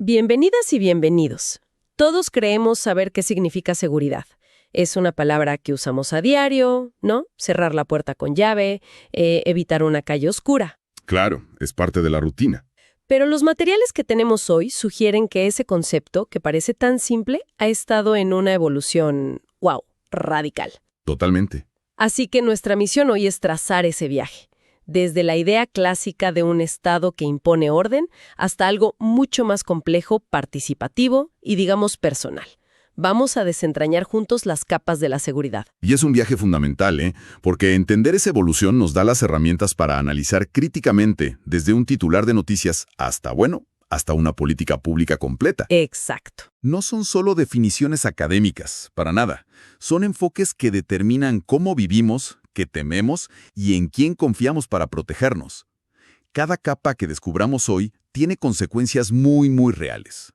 Bienvenidas y bienvenidos. Todos creemos saber qué significa seguridad. Es una palabra que usamos a diario, ¿no? Cerrar la puerta con llave, evitar una calle oscura. Claro, es parte de la rutina. Pero los materiales que tenemos hoy sugieren que ese concepto, que parece tan simple, ha estado en una evolución, wow, radical. Totalmente. Así que nuestra misión hoy es trazar ese viaje. Desde la idea clásica de un Estado que impone orden hasta algo mucho más complejo, participativo y, digamos, personal. Vamos a desentrañar juntos las capas de la seguridad. Y es un viaje fundamental, porque entender esa evolución nos da las herramientas para analizar críticamente, desde un titular de noticias hasta una política pública completa. Exacto. No son solo definiciones académicas, para nada. Son enfoques que determinan cómo vivimos, qué tememos y en quién confiamos para protegernos. Cada capa que descubramos hoy tiene consecuencias muy, muy reales.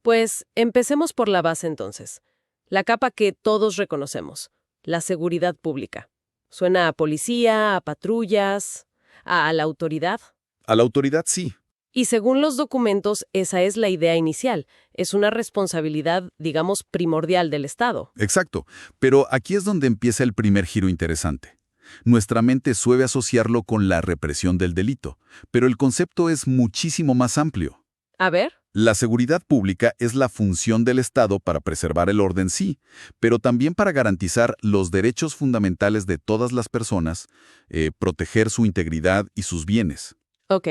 Pues empecemos por la base entonces. La capa que todos reconocemos, la seguridad pública. Suena a policía, a patrullas, a la autoridad. A la autoridad sí. Y según los documentos, esa es la idea inicial. Es una responsabilidad, digamos, primordial del Estado. Exacto. Pero aquí es donde empieza el primer giro interesante. Nuestra mente suele asociarlo con la represión del delito, pero el concepto es muchísimo más amplio. A ver. La seguridad pública es la función del Estado para preservar el orden, sí, pero también para garantizar los derechos fundamentales de todas las personas, proteger su integridad y sus bienes. Ok.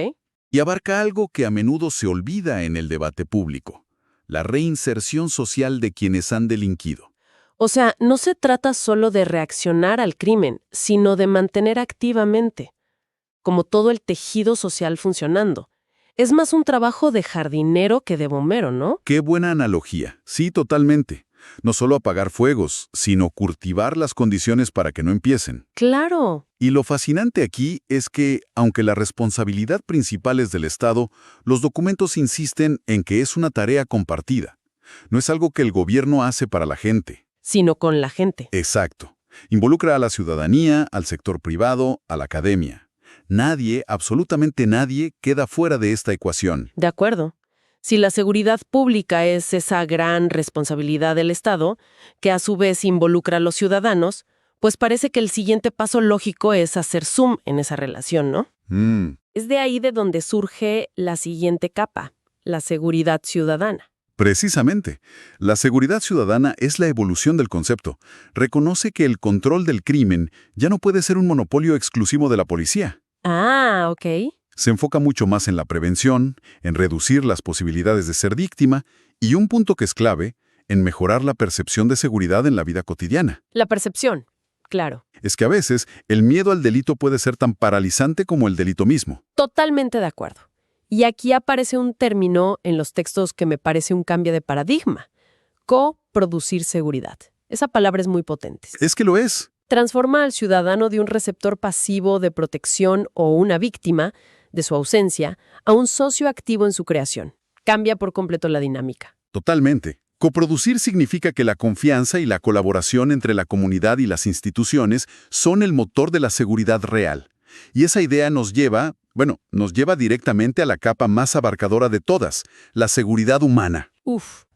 Y abarca algo que a menudo se olvida en el debate público, la reinserción social de quienes han delinquido. O sea, no se trata solo de reaccionar al crimen, sino de mantener activamente, como todo el tejido social funcionando. Es más un trabajo de jardinero que de bombero, ¿no? ¡Qué buena analogía! Sí, totalmente. No solo apagar fuegos, sino cultivar las condiciones para que no empiecen. ¡Claro! Y lo fascinante aquí es que, aunque la responsabilidad principal es del Estado, los documentos insisten en que es una tarea compartida. No es algo que el gobierno hace para la gente. Sino con la gente. Exacto. Involucra a la ciudadanía, al sector privado, a la academia. Nadie, absolutamente nadie, queda fuera de esta ecuación. De acuerdo. Si la seguridad pública es esa gran responsabilidad del Estado, que a su vez involucra a los ciudadanos, pues parece que el siguiente paso lógico es hacer zoom en esa relación, ¿no? Es de ahí de donde surge la siguiente capa, la seguridad ciudadana. Precisamente. La seguridad ciudadana es la evolución del concepto. Reconoce que el control del crimen ya no puede ser un monopolio exclusivo de la policía. Ah, ok. Se enfoca mucho más en la prevención, en reducir las posibilidades de ser víctima y un punto que es clave, en mejorar la percepción de seguridad en la vida cotidiana. La percepción, claro. Es que a veces el miedo al delito puede ser tan paralizante como el delito mismo. Totalmente de acuerdo. Y aquí aparece un término en los textos que me parece un cambio de paradigma. Coproducir seguridad. Esa palabra es muy potente. Es que lo es. Transforma al ciudadano de un receptor pasivo de protección o una víctima de su ausencia a un socio activo en su creación. Cambia por completo la dinámica. Totalmente. Coproducir significa que la confianza y la colaboración entre la comunidad y las instituciones son el motor de la seguridad real. Y esa idea nos lleva directamente a la capa más abarcadora de todas, la seguridad humana.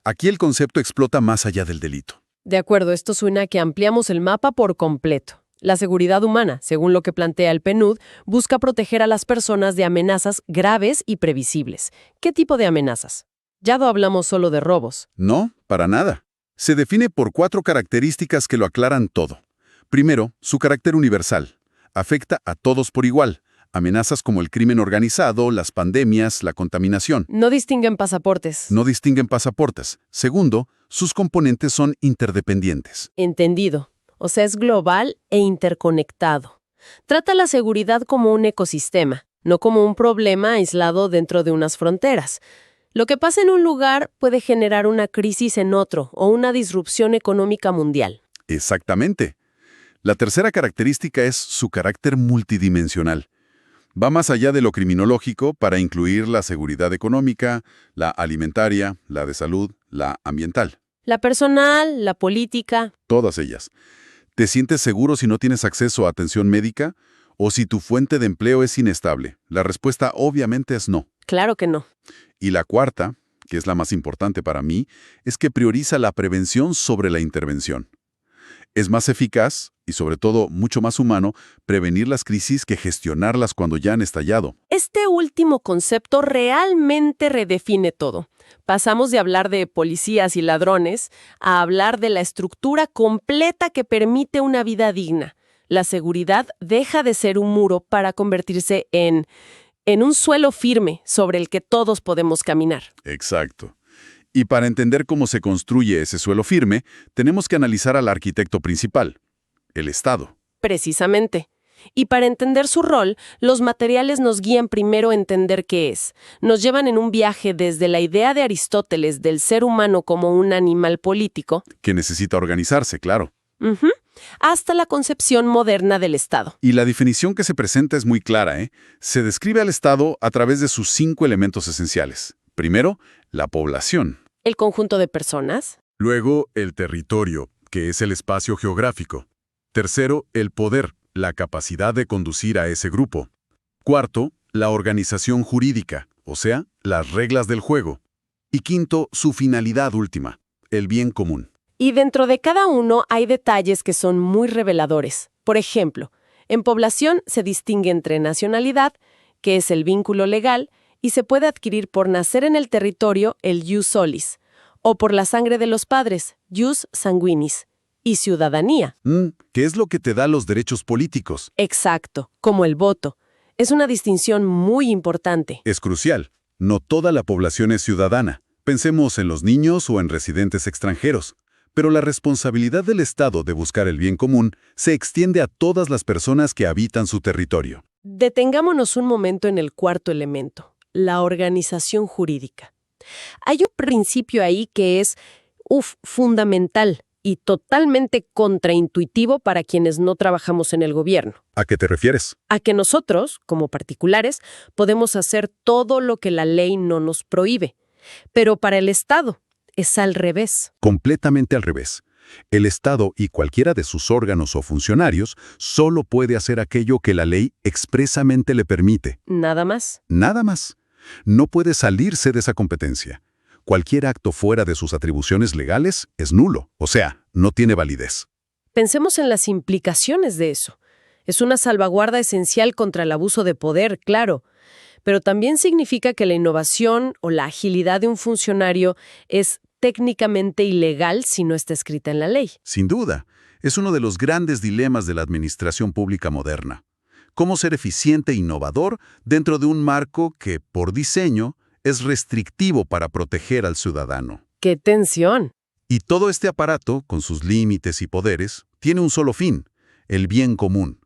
Aquí el concepto explota más allá del delito. De acuerdo, esto suena a que ampliamos el mapa por completo. La seguridad humana, según lo que plantea el PNUD, busca proteger a las personas de amenazas graves y previsibles. ¿Qué tipo de amenazas? Ya no hablamos solo de robos. No, para nada. Se define por 4 características que lo aclaran todo. Primero, su carácter universal. Afecta a todos por igual. Amenazas como el crimen organizado, las pandemias, la contaminación. No distinguen pasaportes. No distinguen pasaportes. Segundo, sus componentes son interdependientes. Entendido. O sea, es global e interconectado. Trata la seguridad como un ecosistema, no como un problema aislado dentro de unas fronteras. Lo que pasa en un lugar puede generar una crisis en otro o una disrupción económica mundial. Exactamente. La tercera característica es su carácter multidimensional. Va más allá de lo criminológico para incluir la seguridad económica, la alimentaria, la de salud, la ambiental. La personal, la política. Todas ellas. ¿Te sientes seguro si no tienes acceso a atención médica? ¿O si tu fuente de empleo es inestable? La respuesta obviamente es no. Claro que no. Y la cuarta, que es la más importante para mí, es que prioriza la prevención sobre la intervención. Es más eficaz y, sobre todo, mucho más humano prevenir las crisis que gestionarlas cuando ya han estallado. Este último concepto realmente redefine todo. Pasamos de hablar de policías y ladrones a hablar de la estructura completa que permite una vida digna. La seguridad deja de ser un muro para convertirse en un suelo firme sobre el que todos podemos caminar. Exacto. Y para entender cómo se construye ese suelo firme, tenemos que analizar al arquitecto principal, el Estado. Precisamente. Y para entender su rol, los materiales nos guían primero a entender qué es. Nos llevan en un viaje desde la idea de Aristóteles del ser humano como un animal político, Que necesita organizarse, claro. hasta la concepción moderna del Estado. Y la definición que se presenta es muy clara, ¿eh? Se describe al Estado a través de sus 5 elementos esenciales. Primero, la población. El conjunto de personas. Luego, el territorio, que es el espacio geográfico. Tercero, el poder, la capacidad de conducir a ese grupo. Cuarto, la organización jurídica, o sea, las reglas del juego. Y quinto, su finalidad última, el bien común. Y dentro de cada uno hay detalles que son muy reveladores. Por ejemplo, en población se distingue entre nacionalidad, que es el vínculo legal, y se puede adquirir por nacer en el territorio, el jus solis, o por la sangre de los padres, jus sanguinis, y ciudadanía. ¿Qué es lo que te da los derechos políticos? Exacto, como el voto. Es una distinción muy importante. Es crucial. No toda la población es ciudadana. Pensemos en los niños o en residentes extranjeros. Pero la responsabilidad del Estado de buscar el bien común se extiende a todas las personas que habitan su territorio. Detengámonos un momento en el cuarto elemento, la organización jurídica. Hay un principio ahí que es, fundamental y totalmente contraintuitivo para quienes no trabajamos en el gobierno. ¿A qué te refieres? A que nosotros, como particulares, podemos hacer todo lo que la ley no nos prohíbe. Pero para el Estado es al revés. Completamente al revés. El Estado y cualquiera de sus órganos o funcionarios solo puede hacer aquello que la ley expresamente le permite. Nada más. Nada más. No puede salirse de esa competencia. Cualquier acto fuera de sus atribuciones legales es nulo, o sea, no tiene validez. Pensemos en las implicaciones de eso. Es una salvaguarda esencial contra el abuso de poder, claro, pero también significa que la innovación o la agilidad de un funcionario es técnicamente ilegal si no está escrita en la ley. Sin duda, es uno de los grandes dilemas de la administración pública moderna. Cómo ser eficiente e innovador dentro de un marco que, por diseño, es restrictivo para proteger al ciudadano. ¡Qué tensión! Y todo este aparato, con sus límites y poderes, tiene un solo fin, el bien común.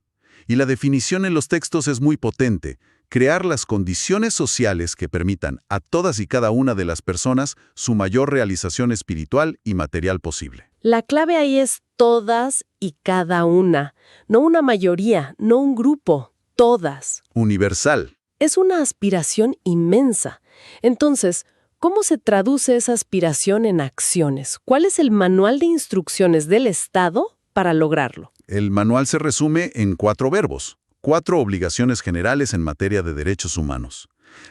Y la definición en los textos es muy potente: crear las condiciones sociales que permitan a todas y cada una de las personas su mayor realización espiritual y material posible. La clave ahí es todas y cada una, no una mayoría, no un grupo, todas. Universal. Es una aspiración inmensa. Entonces, ¿cómo se traduce esa aspiración en acciones? ¿Cuál es el manual de instrucciones del Estado para lograrlo? El manual se resume en 4 verbos, 4 obligaciones generales en materia de derechos humanos.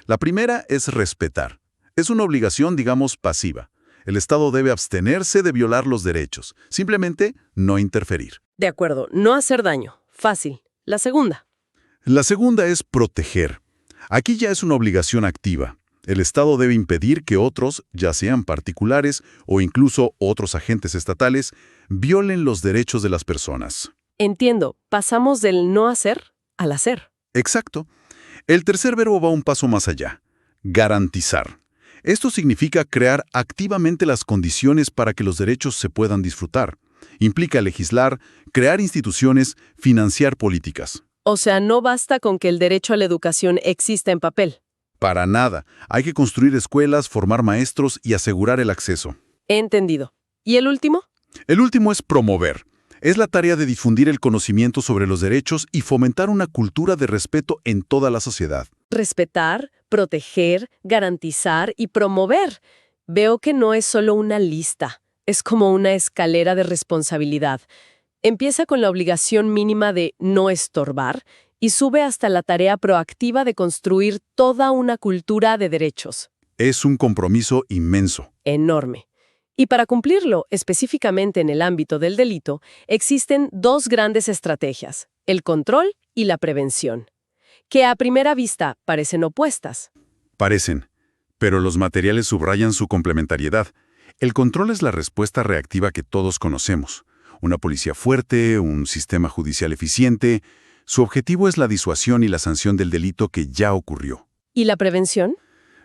La primera es respetar. Es una obligación, digamos, pasiva. El Estado debe abstenerse de violar los derechos, simplemente no interferir. De acuerdo, no hacer daño. Fácil. La segunda. La segunda es proteger. Aquí ya es una obligación activa. El Estado debe impedir que otros, ya sean particulares o incluso otros agentes estatales, violen los derechos de las personas. Entiendo, pasamos del no hacer al hacer. Exacto. El tercer verbo va un paso más allá: garantizar. Esto significa crear activamente las condiciones para que los derechos se puedan disfrutar. Implica legislar, crear instituciones, financiar políticas. O sea, no basta con que el derecho a la educación exista en papel. Para nada. Hay que construir escuelas, formar maestros y asegurar el acceso. He entendido. ¿Y el último? El último es promover. Es la tarea de difundir el conocimiento sobre los derechos y fomentar una cultura de respeto en toda la sociedad. Respetar, proteger, garantizar y promover. Veo que no es solo una lista, es como una escalera de responsabilidad. Empieza con la obligación mínima de no estorbar y sube hasta la tarea proactiva de construir toda una cultura de derechos. Es un compromiso inmenso. Enorme. Y para cumplirlo, específicamente en el ámbito del delito, existen dos grandes estrategias, el control y la prevención, que a primera vista parecen opuestas. Parecen, pero los materiales subrayan su complementariedad. El control es la respuesta reactiva que todos conocemos. Una policía fuerte, un sistema judicial eficiente. Su objetivo es la disuasión y la sanción del delito que ya ocurrió. ¿Y la prevención?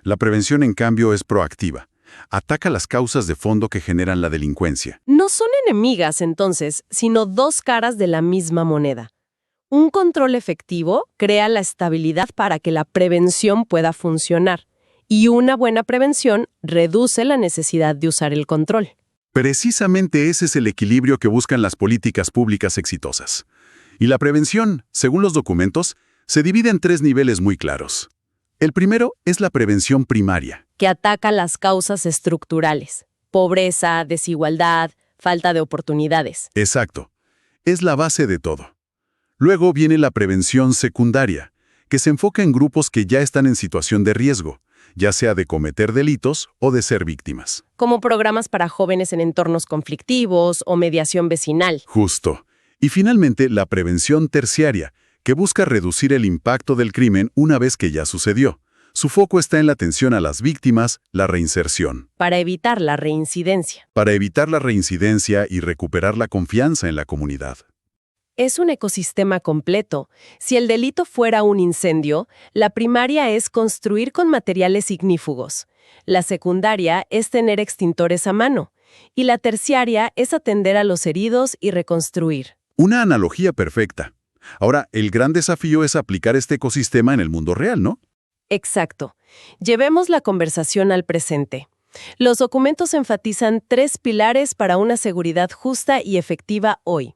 La prevención, en cambio, es proactiva. Ataca las causas de fondo que generan la delincuencia. No son enemigas, entonces, sino dos caras de la misma moneda. Un control efectivo crea la estabilidad para que la prevención pueda funcionar. Y una buena prevención reduce la necesidad de usar el control. Precisamente ese es el equilibrio que buscan las políticas públicas exitosas. Y la prevención, según los documentos, se divide en tres niveles muy claros. El primero es la prevención primaria, Que ataca las causas estructurales: pobreza, desigualdad, falta de oportunidades. Exacto. Es la base de todo. Luego viene la prevención secundaria, que se enfoca en grupos que ya están en situación de riesgo, ya sea de cometer delitos o de ser víctimas. Como programas para jóvenes en entornos conflictivos o mediación vecinal. Justo. Y finalmente, la prevención terciaria, que busca reducir el impacto del crimen una vez que ya sucedió. Su foco está en la atención a las víctimas, la reinserción. Para evitar la reincidencia. Para evitar la reincidencia y recuperar la confianza en la comunidad. Es un ecosistema completo. Si el delito fuera un incendio, la primaria es construir con materiales ignífugos. La secundaria es tener extintores a mano. Y la terciaria es atender a los heridos y reconstruir. Una analogía perfecta. Ahora, el gran desafío es aplicar este ecosistema en el mundo real, ¿no? Exacto. Llevemos la conversación al presente. Los documentos enfatizan tres pilares para una seguridad justa y efectiva hoy: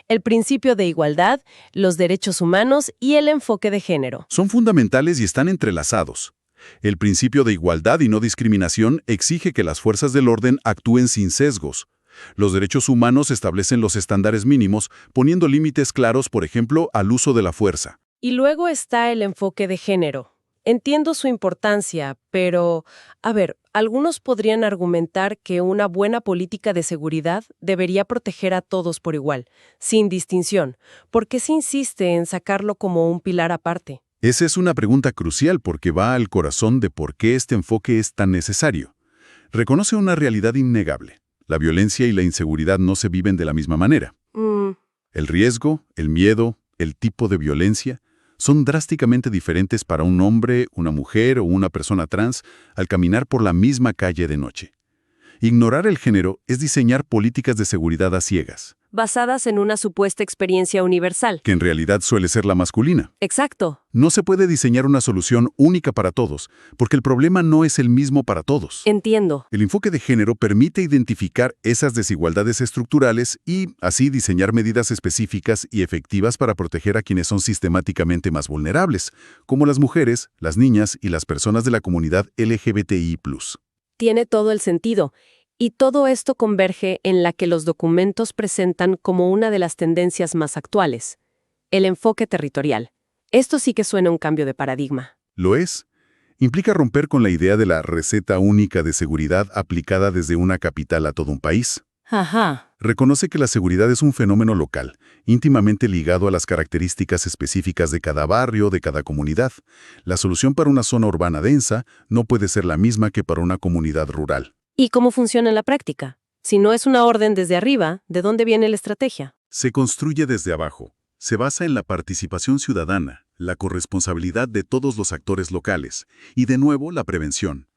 el principio de igualdad, los derechos humanos y el enfoque de género. Son fundamentales y están entrelazados. El principio de igualdad y no discriminación exige que las fuerzas del orden actúen sin sesgos. Los derechos humanos establecen los estándares mínimos, poniendo límites claros, por ejemplo, al uso de la fuerza. Y luego está el enfoque de género. Entiendo su importancia, pero, algunos podrían argumentar que una buena política de seguridad debería proteger a todos por igual, sin distinción. ¿Por qué se insiste en sacarlo como un pilar aparte? Esa es una pregunta crucial porque va al corazón de por qué este enfoque es tan necesario. Reconoce una realidad innegable. La violencia y la inseguridad no se viven de la misma manera. El riesgo, el miedo, el tipo de violencia son drásticamente diferentes para un hombre, una mujer o una persona trans al caminar por la misma calle de noche. Ignorar el género es diseñar políticas de seguridad a ciegas, Basadas en una supuesta experiencia universal. que en realidad suele ser la masculina. Exacto. No se puede diseñar una solución única para todos, porque el problema no es el mismo para todos. Entiendo. El enfoque de género permite identificar esas desigualdades estructurales y, así, diseñar medidas específicas y efectivas para proteger a quienes son sistemáticamente más vulnerables, como las mujeres, las niñas y las personas de la comunidad LGBTI+. Tiene todo el sentido. Y todo esto converge en la que los documentos presentan como una de las tendencias más actuales: el enfoque territorial. Esto sí que suena a un cambio de paradigma. ¿Lo es? Implica romper con la idea de la receta única de seguridad aplicada desde una capital a todo un país. Ajá. Reconoce que la seguridad es un fenómeno local, íntimamente ligado a las características específicas de cada barrio, de cada comunidad. La solución para una zona urbana densa no puede ser la misma que para una comunidad rural. ¿Y cómo funciona en la práctica? Si no es una orden desde arriba, ¿de dónde viene la estrategia? Se construye desde abajo. Se basa en la participación ciudadana, la corresponsabilidad de todos los actores locales y, de nuevo, la prevención.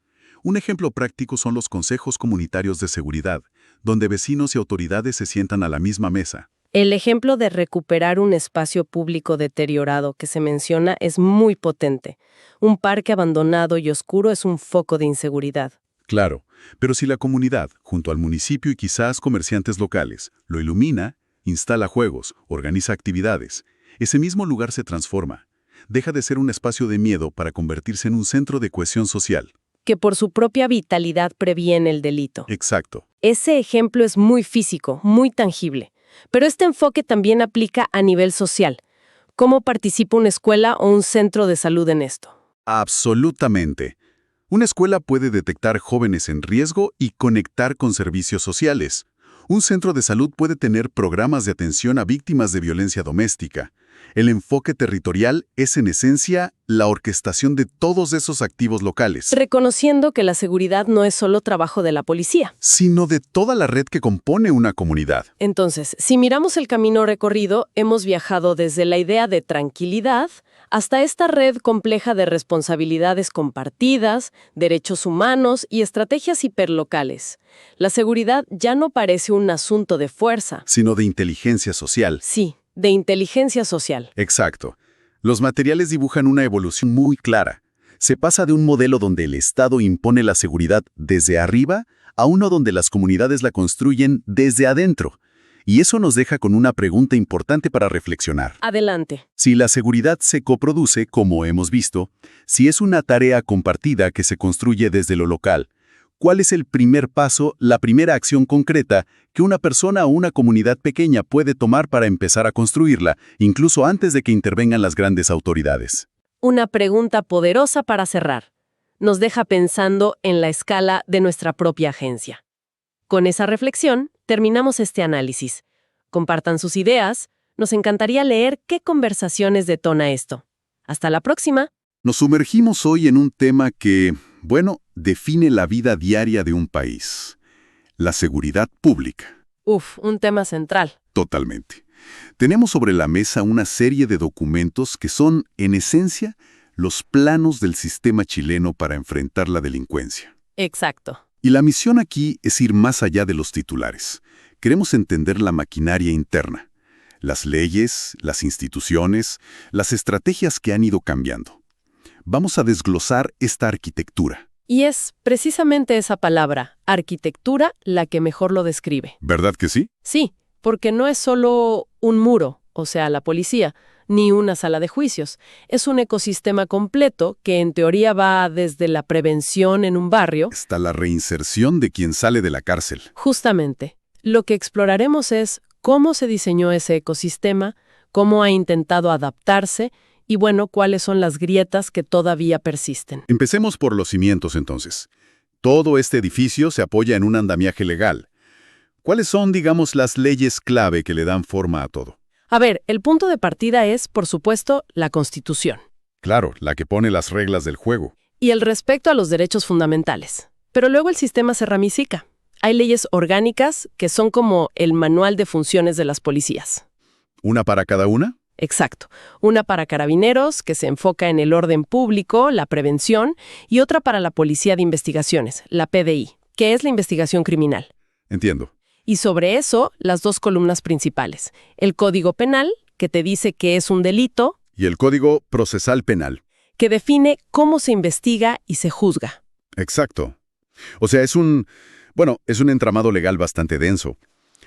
Un ejemplo práctico son los consejos comunitarios de seguridad, donde vecinos y autoridades se sientan a la misma mesa. El ejemplo de recuperar un espacio público deteriorado que se menciona es muy potente. Un parque abandonado y oscuro es un foco de inseguridad. Claro, pero si la comunidad, junto al municipio y quizás comerciantes locales, lo ilumina, instala juegos, organiza actividades, ese mismo lugar se transforma. Deja de ser un espacio de miedo para convertirse en un centro de cohesión social. Que por su propia vitalidad previene el delito. Exacto. Ese ejemplo es muy físico, muy tangible. Pero este enfoque también aplica a nivel social. ¿Cómo participa una escuela o un centro de salud en esto? Absolutamente. Una escuela puede detectar jóvenes en riesgo y conectar con servicios sociales. Un centro de salud puede tener programas de atención a víctimas de violencia doméstica. El enfoque territorial es, en esencia, la orquestación de todos esos activos locales, Reconociendo que la seguridad no es solo trabajo de la policía. sino de toda la red que compone una comunidad. Entonces, si miramos el camino recorrido, hemos viajado desde la idea de tranquilidad hasta esta red compleja de responsabilidades compartidas, derechos humanos y estrategias hiperlocales. La seguridad ya no parece un asunto de fuerza. Sino de inteligencia social. Sí, de inteligencia social. Exacto. Los materiales dibujan una evolución muy clara. Se pasa de un modelo donde el Estado impone la seguridad desde arriba a uno donde las comunidades la construyen desde adentro. Y eso nos deja con una pregunta importante para reflexionar. Adelante. Si la seguridad se coproduce, como hemos visto, si es una tarea compartida que se construye desde lo local, ¿cuál es el primer paso, la primera acción concreta que una persona o una comunidad pequeña puede tomar para empezar a construirla, incluso antes de que intervengan las grandes autoridades? Una pregunta poderosa para cerrar. Nos deja pensando en la escala de nuestra propia agencia. Con esa reflexión, terminamos este análisis. Compartan sus ideas. Nos encantaría leer qué conversaciones detona esto. Hasta la próxima. Nos sumergimos hoy en un tema que, bueno, define la vida diaria de un país: la seguridad pública. Un tema central. Totalmente. Tenemos sobre la mesa una serie de documentos que son, en esencia, los planos del sistema chileno para enfrentar la delincuencia. Exacto. Y la misión aquí es ir más allá de los titulares. Queremos entender la maquinaria interna, las leyes, las instituciones, las estrategias que han ido cambiando. Vamos a desglosar esta arquitectura. Y es precisamente esa palabra, arquitectura, la que mejor lo describe. ¿Verdad que sí? Sí, porque no es solo un muro, o sea, la policía, ni una sala de juicios. Es un ecosistema completo que en teoría va desde la prevención en un barrio. Está la reinserción de quien sale de la cárcel. Justamente. Lo que exploraremos es cómo se diseñó ese ecosistema, cómo ha intentado adaptarse y, bueno, cuáles son las grietas que todavía persisten. Empecemos por los cimientos, entonces. Todo este edificio se apoya en un andamiaje legal. ¿Cuáles son, digamos, las leyes clave que le dan forma a todo? A ver, el punto de partida es, por supuesto, la Constitución. Claro, la que pone las reglas del juego. Y el respeto a los derechos fundamentales. Pero luego el sistema se ramifica. Hay leyes orgánicas que son como el manual de funciones de las policías. ¿Una para cada una? Exacto. Una para carabineros, que se enfoca en el orden público, la prevención, y otra para la Policía de Investigaciones, la PDI, que es la investigación criminal. Entiendo. Y sobre eso, las dos columnas principales. El Código Penal, que te dice que es un delito, Y el Código Procesal Penal. que define cómo se investiga y se juzga. Exacto. O sea, es un entramado legal bastante denso.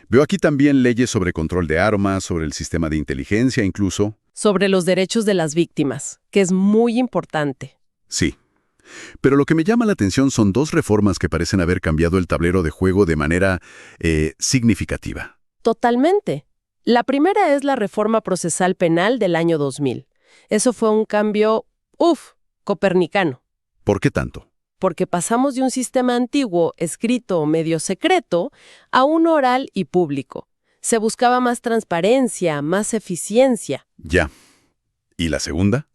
Veo aquí también leyes sobre control de armas, sobre el sistema de inteligencia incluso. Sobre los derechos de las víctimas, que es muy importante. Sí. Pero lo que me llama la atención son dos reformas que parecen haber cambiado el tablero de juego de manera significativa. Totalmente. La primera es la Reforma Procesal Penal del año 2000. Eso fue un cambio, copernicano. ¿Por qué tanto? Porque pasamos de un sistema antiguo, escrito o medio secreto, a uno oral y público. Se buscaba más transparencia, más eficiencia. Ya. ¿Y la segunda?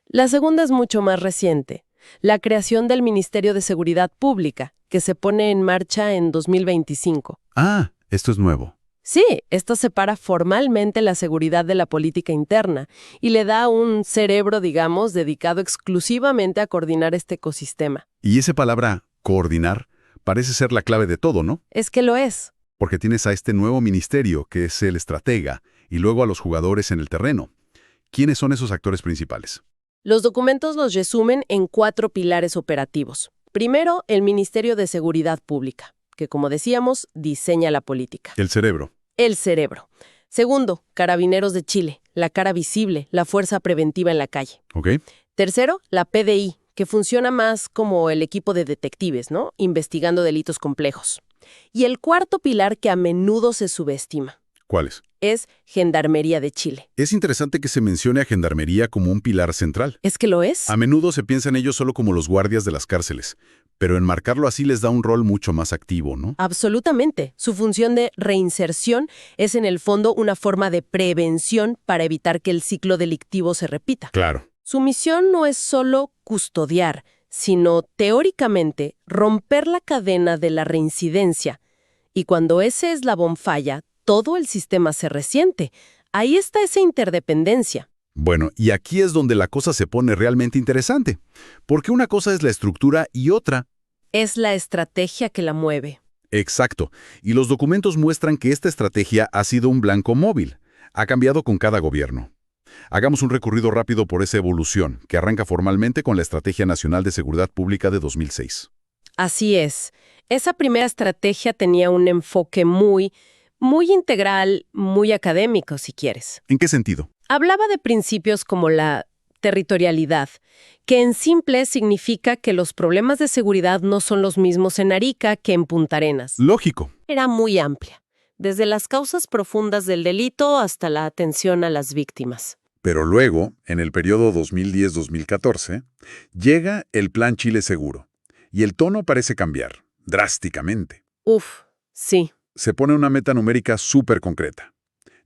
La segunda es mucho más reciente. La creación del Ministerio de Seguridad Pública, que se pone en marcha en 2025. Ah, esto es nuevo. Sí, esto separa formalmente la seguridad de la política interna y le da un cerebro, digamos, dedicado exclusivamente a coordinar este ecosistema. Y esa palabra, coordinar, parece ser la clave de todo, ¿no? Es que lo es. Porque tienes a este nuevo ministerio, que es el estratega, y luego a los jugadores en el terreno. ¿Quiénes son esos actores principales? Los documentos los resumen en 4 pilares operativos. Primero, el Ministerio de Seguridad Pública, que, como decíamos, diseña la política. El cerebro. El cerebro. Segundo, Carabineros de Chile, la cara visible, la fuerza preventiva en la calle. ¿Ok? Tercero, la PDI, que funciona más como el equipo de detectives, ¿no? Investigando delitos complejos. Y el cuarto pilar que a menudo se subestima. ¿Cuáles? es Gendarmería de Chile. Es interesante que se mencione a Gendarmería como un pilar central. ¿Es que lo es? A menudo se piensa en ellos solo como los guardias de las cárceles, pero enmarcarlo así les da un rol mucho más activo, ¿no? Absolutamente. Su función de reinserción es en el fondo una forma de prevención para evitar que el ciclo delictivo se repita. Claro. Su misión no es solo custodiar, sino teóricamente romper la cadena de la reincidencia. Y cuando ese eslabón falla, todo el sistema se resiente. Ahí está esa interdependencia. Bueno, y aquí es donde la cosa se pone realmente interesante, porque una cosa es la estructura y otra. Es la estrategia que la mueve. Exacto, y los documentos muestran que esta estrategia ha sido un blanco móvil. Ha cambiado con cada gobierno. Hagamos un recorrido rápido por esa evolución, que arranca formalmente con la Estrategia Nacional de Seguridad Pública de 2006. Así es. Esa primera estrategia tenía un enfoque muy integral, muy académico, si quieres. ¿En qué sentido? Hablaba de principios como la territorialidad, que en simple significa que los problemas de seguridad no son los mismos en Arica que en Punta Arenas. Lógico. Era muy amplia, desde las causas profundas del delito hasta la atención a las víctimas. Pero luego, en el periodo 2010-2014, llega el Plan Chile Seguro, y el tono parece cambiar, drásticamente. Sí. Se pone una meta numérica súper concreta.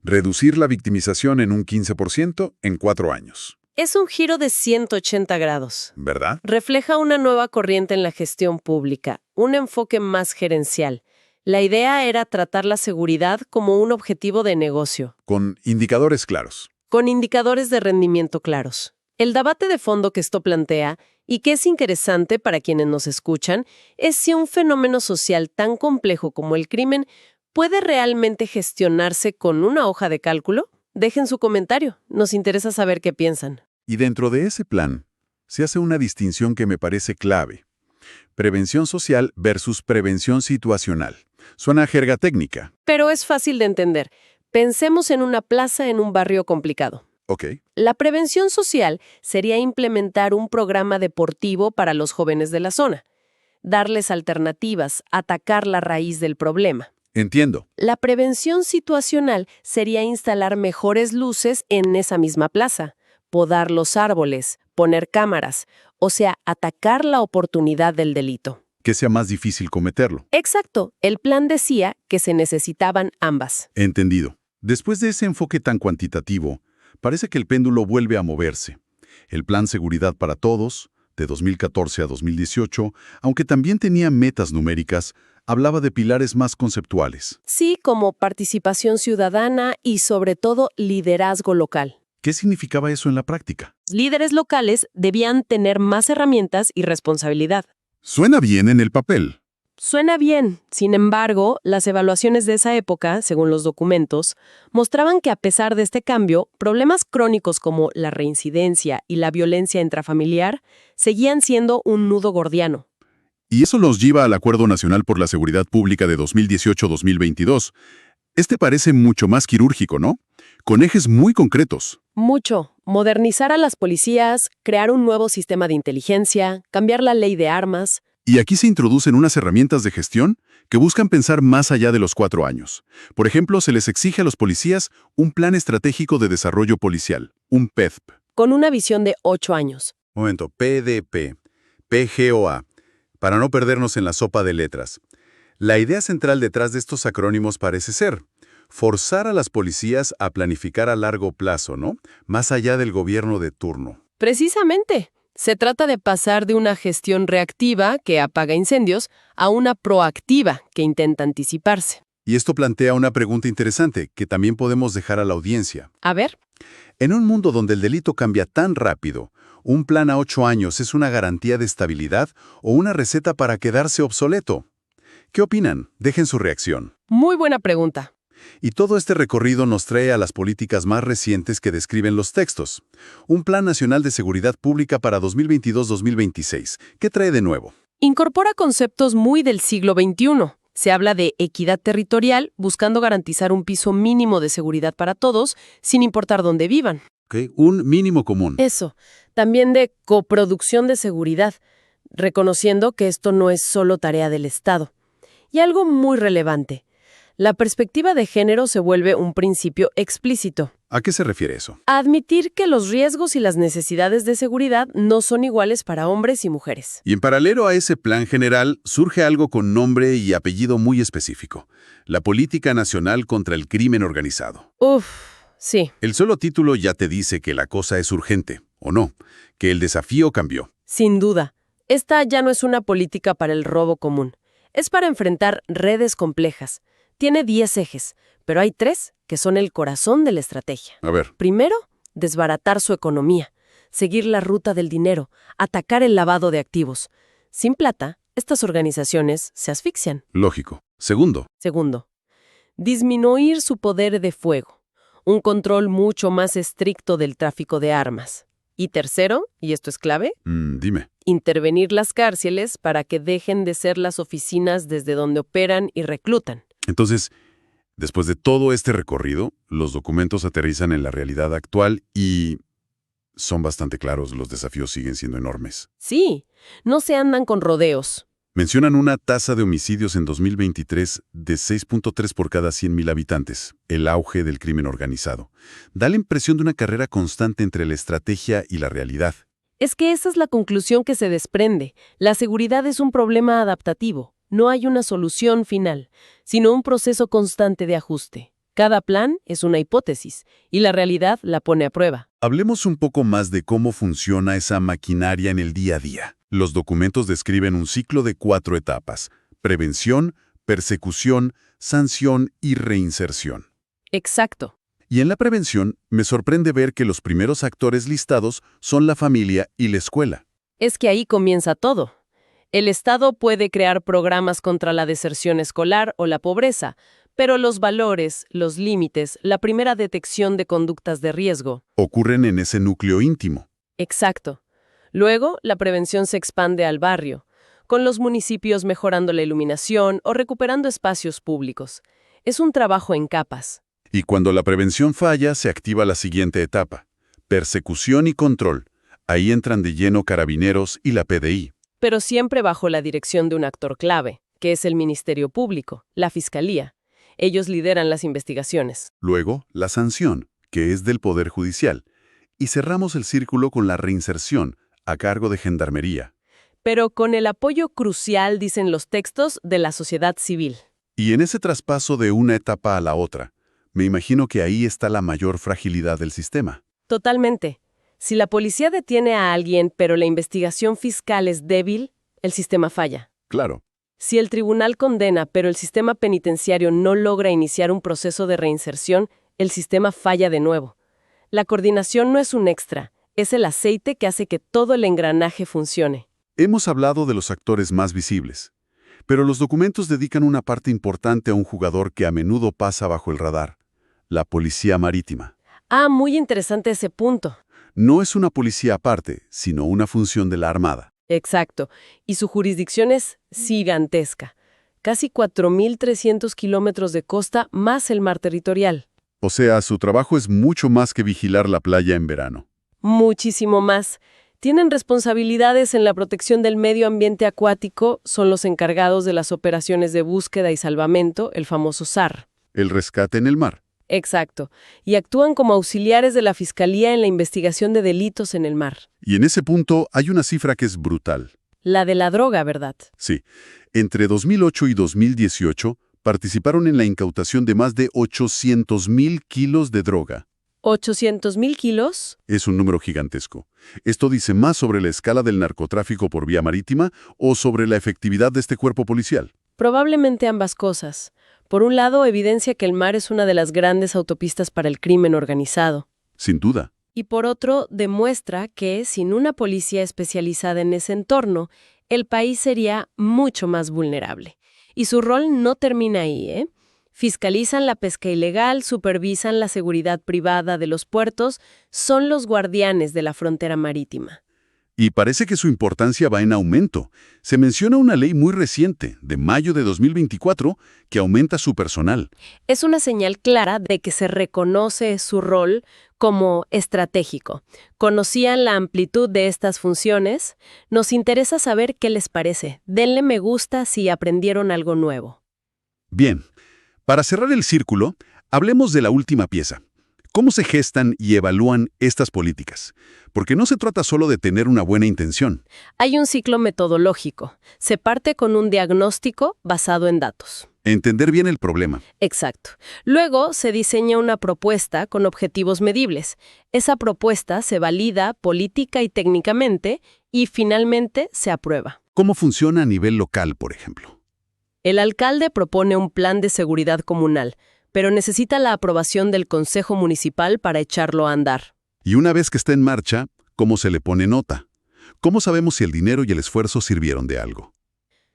Reducir la victimización en un 15% en 4 años. Es un giro de 180 grados. ¿Verdad? Refleja una nueva corriente en la gestión pública, un enfoque más gerencial. La idea era tratar la seguridad como un objetivo de negocio, Con indicadores claros. con indicadores de rendimiento claros. El debate de fondo que esto plantea, y que es interesante para quienes nos escuchan, es si un fenómeno social tan complejo como el crimen puede realmente gestionarse con una hoja de cálculo. Dejen su comentario, nos interesa saber qué piensan. Y dentro de ese plan, se hace una distinción que me parece clave. Prevención social versus prevención situacional. Suena a jerga técnica. Pero es fácil de entender. Pensemos en una plaza en un barrio complicado. Ok. La prevención social sería implementar un programa deportivo para los jóvenes de la zona, darles alternativas, atacar la raíz del problema. Entiendo. La prevención situacional sería instalar mejores luces en esa misma plaza, podar los árboles, poner cámaras, o sea, atacar la oportunidad del delito. Que sea más difícil cometerlo. Exacto, el plan decía que se necesitaban ambas. Entendido. Después de ese enfoque tan cuantitativo, parece que el péndulo vuelve a moverse. El Plan Seguridad para Todos, de 2014 a 2018, aunque también tenía metas numéricas, hablaba de pilares más conceptuales. Sí, como participación ciudadana y sobre todo liderazgo local. ¿Qué significaba eso en la práctica? Líderes locales debían tener más herramientas y responsabilidad. Suena bien en el papel. Suena bien. Sin embargo, las evaluaciones de esa época, según los documentos, mostraban que a pesar de este cambio, problemas crónicos como la reincidencia y la violencia intrafamiliar seguían siendo un nudo gordiano. Y eso nos lleva al Acuerdo Nacional por la Seguridad Pública de 2018-2022. Este parece mucho más quirúrgico, ¿no? Con ejes muy concretos. Mucho. Modernizar a las policías, crear un nuevo sistema de inteligencia, cambiar la ley de armas. Y aquí se introducen unas herramientas de gestión que buscan pensar más allá de los 4 años. Por ejemplo, se les exige a los policías un plan estratégico de desarrollo policial, un PEDP. Con una visión de 8 años. Momento, PDP, PGOA, para no perdernos en la sopa de letras. La idea central detrás de estos acrónimos parece ser forzar a las policías a planificar a largo plazo, ¿no? Más allá del gobierno de turno. Precisamente. Se trata de pasar de una gestión reactiva, que apaga incendios, a una proactiva, que intenta anticiparse. Y esto plantea una pregunta interesante que también podemos dejar a la audiencia. A ver. En un mundo donde el delito cambia tan rápido, ¿un plan a 8 años es una garantía de estabilidad o una receta para quedarse obsoleto? ¿Qué opinan? Dejen su reacción. Muy buena pregunta. Y todo este recorrido nos trae a las políticas más recientes que describen los textos. Un Plan Nacional de Seguridad Pública para 2022-2026. ¿Qué trae de nuevo? Incorpora conceptos muy del siglo XXI. Se habla de equidad territorial, buscando garantizar un piso mínimo de seguridad para todos, sin importar dónde vivan. Okay. Un mínimo común. Eso. También de coproducción de seguridad, reconociendo que esto no es solo tarea del Estado. Y algo muy relevante. La perspectiva de género se vuelve un principio explícito. ¿A qué se refiere eso? A admitir que los riesgos y las necesidades de seguridad no son iguales para hombres y mujeres. Y en paralelo a ese plan general, surge algo con nombre y apellido muy específico: la Política Nacional contra el Crimen Organizado. Uf, sí. El solo título ya te dice que la cosa es urgente, ¿o no? Que el desafío cambió. Sin duda. Esta ya no es una política para el robo común. Es para enfrentar redes complejas. Tiene 10 ejes, pero hay 3 que son el corazón de la estrategia. A ver. Primero, desbaratar su economía, seguir la ruta del dinero, atacar el lavado de activos. Sin plata, estas organizaciones se asfixian. Lógico. Segundo. Segundo, disminuir su poder de fuego, un control mucho más estricto del tráfico de armas. Y tercero, y esto es clave, Dime. intervenir las cárceles para que dejen de ser las oficinas desde donde operan y reclutan. Entonces, después de todo este recorrido, los documentos aterrizan en la realidad actual y son bastante claros, los desafíos siguen siendo enormes. Sí, no se andan con rodeos. Mencionan una tasa de homicidios en 2023 de 6.3 por cada 100.000 habitantes, el auge del crimen organizado. Da la impresión de una carrera constante entre la estrategia y la realidad. Es que esa es la conclusión que se desprende. La seguridad es un problema adaptativo. No hay una solución final, sino un proceso constante de ajuste. Cada plan es una hipótesis, y la realidad la pone a prueba. Hablemos un poco más de cómo funciona esa maquinaria en el día a día. Los documentos describen un ciclo de 4 etapas: prevención, persecución, sanción y reinserción. Exacto. Y en la prevención, me sorprende ver que los primeros actores listados son la familia y la escuela. Es que ahí comienza todo. El Estado puede crear programas contra la deserción escolar o la pobreza, pero los valores, los límites, la primera detección de conductas de riesgo. Ocurren en ese núcleo íntimo. Exacto. Luego, la prevención se expande al barrio, con los municipios mejorando la iluminación o recuperando espacios públicos. Es un trabajo en capas. Y cuando la prevención falla, se activa la siguiente etapa: persecución y control. Ahí entran de lleno Carabineros y la PDI. Pero siempre bajo la dirección de un actor clave, que es el Ministerio Público, la Fiscalía. Ellos lideran las investigaciones. Luego, la sanción, que es del Poder Judicial. Y cerramos el círculo con la reinserción, a cargo de Gendarmería. Pero con el apoyo crucial, dicen los textos, de la sociedad civil. Y en ese traspaso de una etapa a la otra, me imagino que ahí está la mayor fragilidad del sistema. Totalmente. Si la policía detiene a alguien, pero la investigación fiscal es débil, el sistema falla. Claro. Si el tribunal condena, pero el sistema penitenciario no logra iniciar un proceso de reinserción, el sistema falla de nuevo. La coordinación no es un extra, es el aceite que hace que todo el engranaje funcione. Hemos hablado de los actores más visibles, pero los documentos dedican una parte importante a un jugador que a menudo pasa bajo el radar: la Policía Marítima. Ah, muy interesante ese punto. No es una policía aparte, sino una función de la Armada. Exacto. Y su jurisdicción es gigantesca. Casi 4.300 kilómetros de costa más el mar territorial. O sea, su trabajo es mucho más que vigilar la playa en verano. Muchísimo más. Tienen responsabilidades en la protección del medio ambiente acuático, son los encargados de las operaciones de búsqueda y salvamento, el famoso SAR. El rescate en el mar. Exacto. Y actúan como auxiliares de la Fiscalía en la investigación de delitos en el mar. Y en ese punto hay una cifra que es brutal. La de la droga, ¿verdad? Sí. Entre 2008 y 2018 participaron en la incautación de más de 800.000 kilos de droga. ¿800.000 kilos? Es un número gigantesco. ¿Esto dice más sobre la escala del narcotráfico por vía marítima o sobre la efectividad de este cuerpo policial? Probablemente ambas cosas. Por un lado, evidencia que el mar es una de las grandes autopistas para el crimen organizado. Sin duda. Y por otro, demuestra que, sin una policía especializada en ese entorno, el país sería mucho más vulnerable. Y su rol no termina ahí, ¿eh? Fiscalizan la pesca ilegal, supervisan la seguridad privada de los puertos, son los guardianes de la frontera marítima. Y parece que su importancia va en aumento. Se menciona una ley muy reciente, de mayo de 2024, que aumenta su personal. Es una señal clara de que se reconoce su rol como estratégico. ¿Conocían la amplitud de estas funciones? Nos interesa saber qué les parece. Denle me gusta si aprendieron algo nuevo. Bien, Para cerrar el círculo, hablemos de la última pieza. ¿Cómo se gestan y evalúan estas políticas? Porque no se trata solo de tener una buena intención. Hay un ciclo metodológico. Se parte con un diagnóstico basado en datos. Entender bien el problema. Exacto. Luego se diseña una propuesta con objetivos medibles. Esa propuesta se valida política y técnicamente y finalmente se aprueba. ¿Cómo funciona a nivel local, por ejemplo? El alcalde propone un plan de seguridad comunal, pero necesita la aprobación del Consejo Municipal para echarlo a andar. Y una vez que está en marcha, ¿cómo se le pone nota? ¿Cómo sabemos si el dinero y el esfuerzo sirvieron de algo?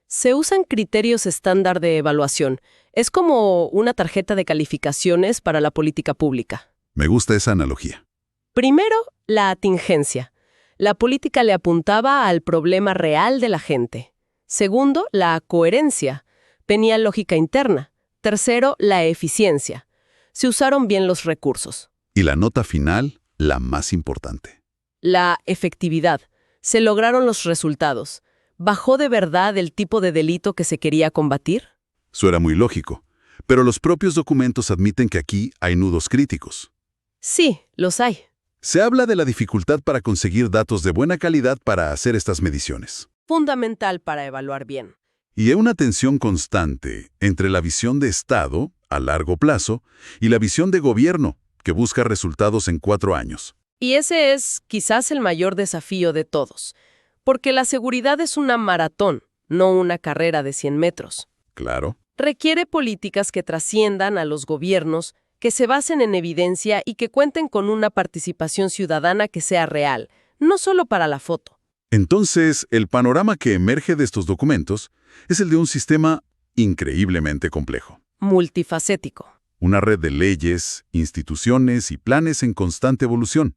Se usan criterios estándar de evaluación. Es como una tarjeta de calificaciones para la política pública. Me gusta esa analogía. Primero, la atingencia. La política le apuntaba al problema real de la gente. Segundo, la coherencia. Tenía lógica interna. Tercero, la eficiencia. Se usaron bien los recursos. Y la nota final, la más importante. La efectividad. Se lograron los resultados. ¿Bajó de verdad el tipo de delito que se quería combatir? Suena muy lógico, pero los propios documentos admiten que aquí hay nudos críticos. Sí, los hay. Se habla de la dificultad para conseguir datos de buena calidad para hacer estas mediciones. Fundamental para evaluar bien. Y hay una tensión constante entre la visión de Estado, a largo plazo, y la visión de gobierno, que busca resultados en 4 años. Y ese es quizás el mayor desafío de todos, porque la seguridad es una maratón, no una carrera de 100 metros. Claro. Requiere políticas que trasciendan a los gobiernos, que se basen en evidencia y que cuenten con una participación ciudadana que sea real, no solo para la foto. Entonces, el panorama que emerge de estos documentos es el de un sistema increíblemente complejo. Multifacético. Una red de leyes, instituciones y planes en constante evolución,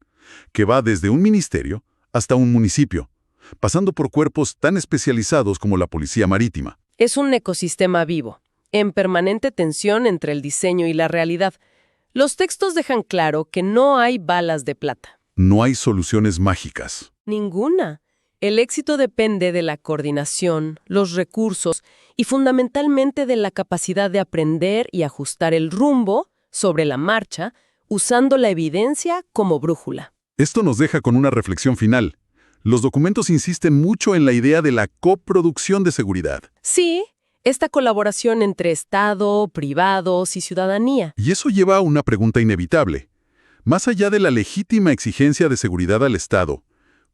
que va desde un ministerio hasta un municipio, pasando por cuerpos tan especializados como la Policía Marítima. Es un ecosistema vivo, en permanente tensión entre el diseño y la realidad. Los textos dejan claro que no hay balas de plata. No hay soluciones mágicas. Ninguna. El éxito depende de la coordinación, los recursos y fundamentalmente de la capacidad de aprender y ajustar el rumbo sobre la marcha, usando la evidencia como brújula. Esto nos deja con una reflexión final. Los documentos insisten mucho en la idea de la coproducción de seguridad. Sí, esta colaboración entre Estado, privados y ciudadanía. Y eso lleva a una pregunta inevitable. Más allá de la legítima exigencia de seguridad al Estado,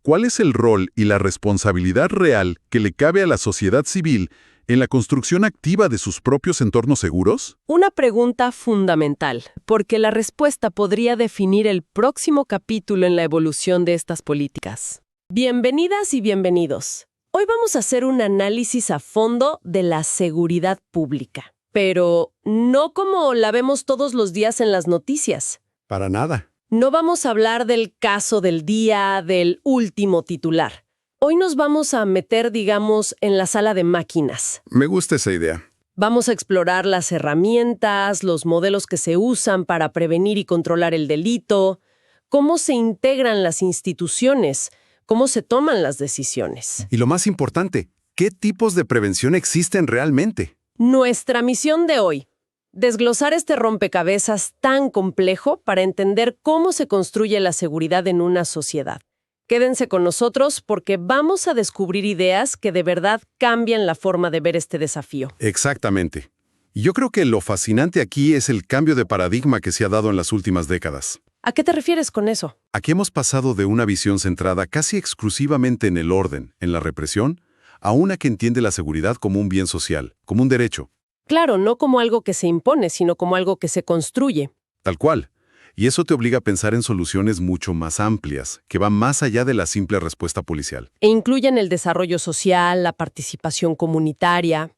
¿cuál es el rol y la responsabilidad real que le cabe a la sociedad civil en la construcción activa de sus propios entornos seguros? Una pregunta fundamental, porque la respuesta podría definir el próximo capítulo en la evolución de estas políticas. Bienvenidas y bienvenidos. Hoy vamos a hacer un análisis a fondo de la seguridad pública, pero no como la vemos todos los días en las noticias. Para nada. No vamos a hablar del caso del día, del último titular. Hoy nos vamos a meter, digamos, en la sala de máquinas. Me gusta esa idea. Vamos a explorar las herramientas, los modelos que se usan para prevenir y controlar el delito, cómo se integran las instituciones, cómo se toman las decisiones. Y lo más importante, ¿qué tipos de prevención existen realmente? Nuestra misión de hoy: desglosar este rompecabezas tan complejo para entender cómo se construye la seguridad en una sociedad. Quédense con nosotros porque vamos a descubrir ideas que de verdad cambian la forma de ver este desafío. Exactamente. Y yo creo que lo fascinante aquí es el cambio de paradigma que se ha dado en las últimas décadas. ¿A qué te refieres con eso? Aquí hemos pasado de una visión centrada casi exclusivamente en el orden, en la represión, a una que entiende la seguridad como un bien social, como un derecho. Claro, no como algo que se impone, sino como algo que se construye. Tal cual. Y eso te obliga a pensar en soluciones mucho más amplias, que van más allá de la simple respuesta policial. E incluyen el desarrollo social, la participación comunitaria.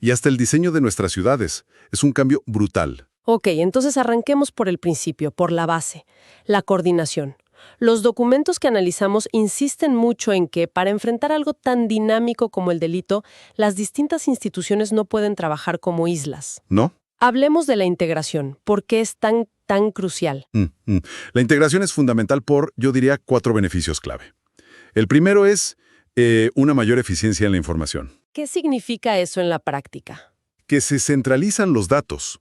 Y hasta el diseño de nuestras ciudades. Es un cambio brutal. Ok, entonces arranquemos por el principio, por la base, la coordinación. Los documentos que analizamos insisten mucho en que, para enfrentar algo tan dinámico como el delito, las distintas instituciones no pueden trabajar como islas. ¿No? Hablemos de la integración. ¿Por qué es tan crucial? La integración es fundamental por, yo diría, 4 beneficios clave. El primero es una mayor eficiencia en la información. ¿Qué significa eso en la práctica? Que se centralizan los datos.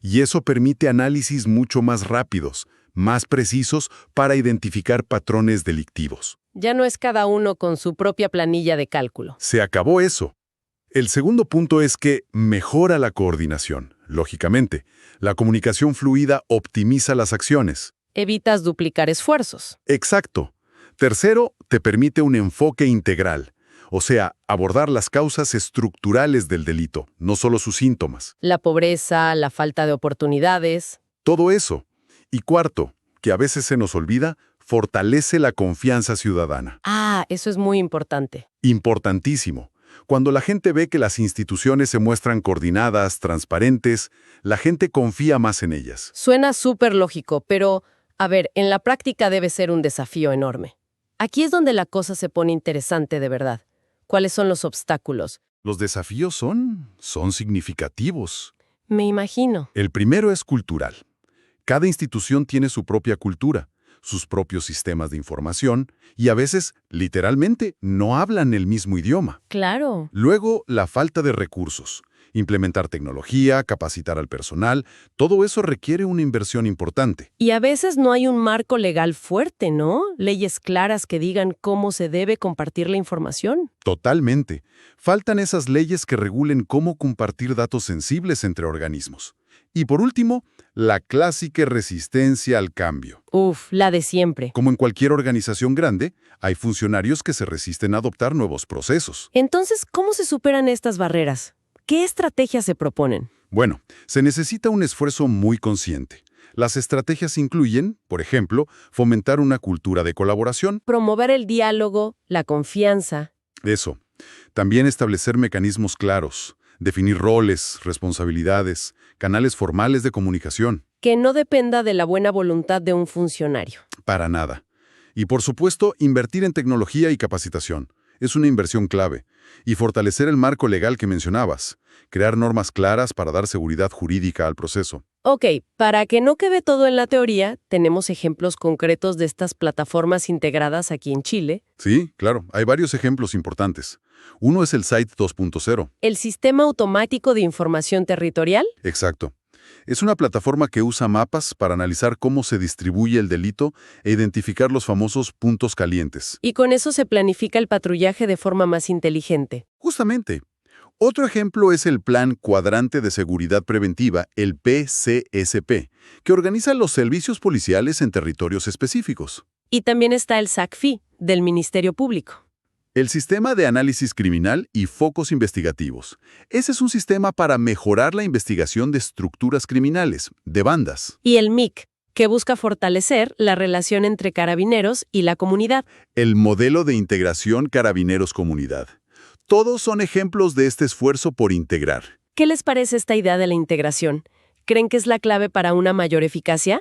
Y eso permite análisis mucho más rápidos, más precisos para identificar patrones delictivos. Ya no es cada uno con su propia planilla de cálculo. Se acabó eso. El segundo punto es que mejora la coordinación. Lógicamente, la comunicación fluida optimiza las acciones. Evitas duplicar esfuerzos. Exacto. Tercero, te permite un enfoque integral, o sea, abordar las causas estructurales del delito, no solo sus síntomas. La pobreza, la falta de oportunidades. Todo eso. Y cuarto, que a veces se nos olvida, fortalece la confianza ciudadana. Ah, eso es muy importante. Importantísimo. Cuando la gente ve que las instituciones se muestran coordinadas, transparentes, la gente confía más en ellas. Suena súper lógico, pero, a ver, en la práctica debe ser un desafío enorme. Aquí es donde la cosa se pone interesante de verdad. ¿Cuáles son los obstáculos? Los desafíos son significativos. Me imagino. El primero es cultural. Cada institución tiene su propia cultura, sus propios sistemas de información y a veces, literalmente, no hablan el mismo idioma. Claro. Luego, la falta de recursos. Implementar tecnología, capacitar al personal, todo eso requiere una inversión importante. Y a veces no hay un marco legal fuerte, ¿no? Leyes claras que digan cómo se debe compartir la información. Totalmente. Faltan esas leyes que regulen cómo compartir datos sensibles entre organismos. Y por último, la clásica resistencia al cambio. Uf, la de siempre. Como en cualquier organización grande, hay funcionarios que se resisten a adoptar nuevos procesos. Entonces, ¿cómo se superan estas barreras? ¿Qué estrategias se proponen? Bueno, se necesita un esfuerzo muy consciente. Las estrategias incluyen, por ejemplo, fomentar una cultura de colaboración. Promover el diálogo, la confianza. Eso. También establecer mecanismos claros, definir roles, responsabilidades, canales formales de comunicación. Que no dependa de la buena voluntad de un funcionario. Para nada. Y por supuesto, invertir en tecnología y capacitación. Es una inversión clave. Y fortalecer el marco legal que mencionabas. Crear normas claras para dar seguridad jurídica al proceso. Ok, para que no quede todo en la teoría, tenemos ejemplos concretos de estas plataformas integradas aquí en Chile. Sí, claro, hay varios ejemplos importantes. Uno es el SITE 2.0. ¿El Sistema Automático de Información Territorial? Exacto. Es una plataforma que usa mapas para analizar cómo se distribuye el delito e identificar los famosos puntos calientes. Y con eso se planifica el patrullaje de forma más inteligente. Justamente. Otro ejemplo es el Plan Cuadrante de Seguridad Preventiva, el PCSP, que organiza los servicios policiales en territorios específicos. Y también está el SACFI, del Ministerio Público. El Sistema de Análisis Criminal y Focos Investigativos. Ese es un sistema para mejorar la investigación de estructuras criminales, de bandas. Y el MIC, que busca fortalecer la relación entre carabineros y la comunidad. El Modelo de Integración Carabineros-Comunidad. Todos son ejemplos de este esfuerzo por integrar. ¿Qué les parece esta idea de la integración? ¿Creen que es la clave para una mayor eficacia?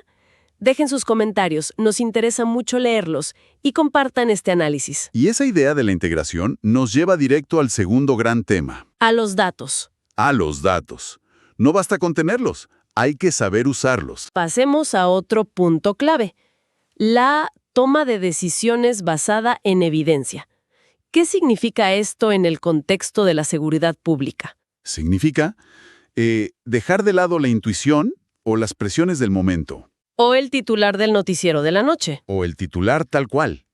Dejen sus comentarios, nos interesa mucho leerlos y compartan este análisis. Y esa idea de la integración nos lleva directo al segundo gran tema. A los datos. A los datos. No basta con tenerlos, hay que saber usarlos. Pasemos a otro punto clave. La toma de decisiones basada en evidencia. ¿Qué significa esto en el contexto de la seguridad pública? Significa dejar de lado la intuición o las presiones del momento. O el titular del noticiero de la noche. O el titular tal cual.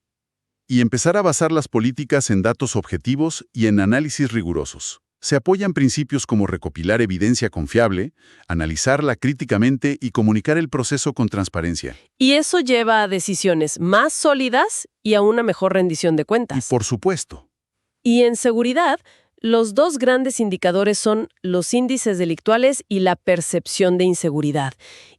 Y empezar a basar las políticas en datos objetivos y en análisis rigurosos. Se apoyan principios como recopilar evidencia confiable, analizarla críticamente y comunicar el proceso con transparencia. Y eso lleva a decisiones más sólidas y a una mejor rendición de Y cuentas. por supuesto, Y en seguridad, los dos grandes indicadores son los índices delictuales y la percepción de inseguridad.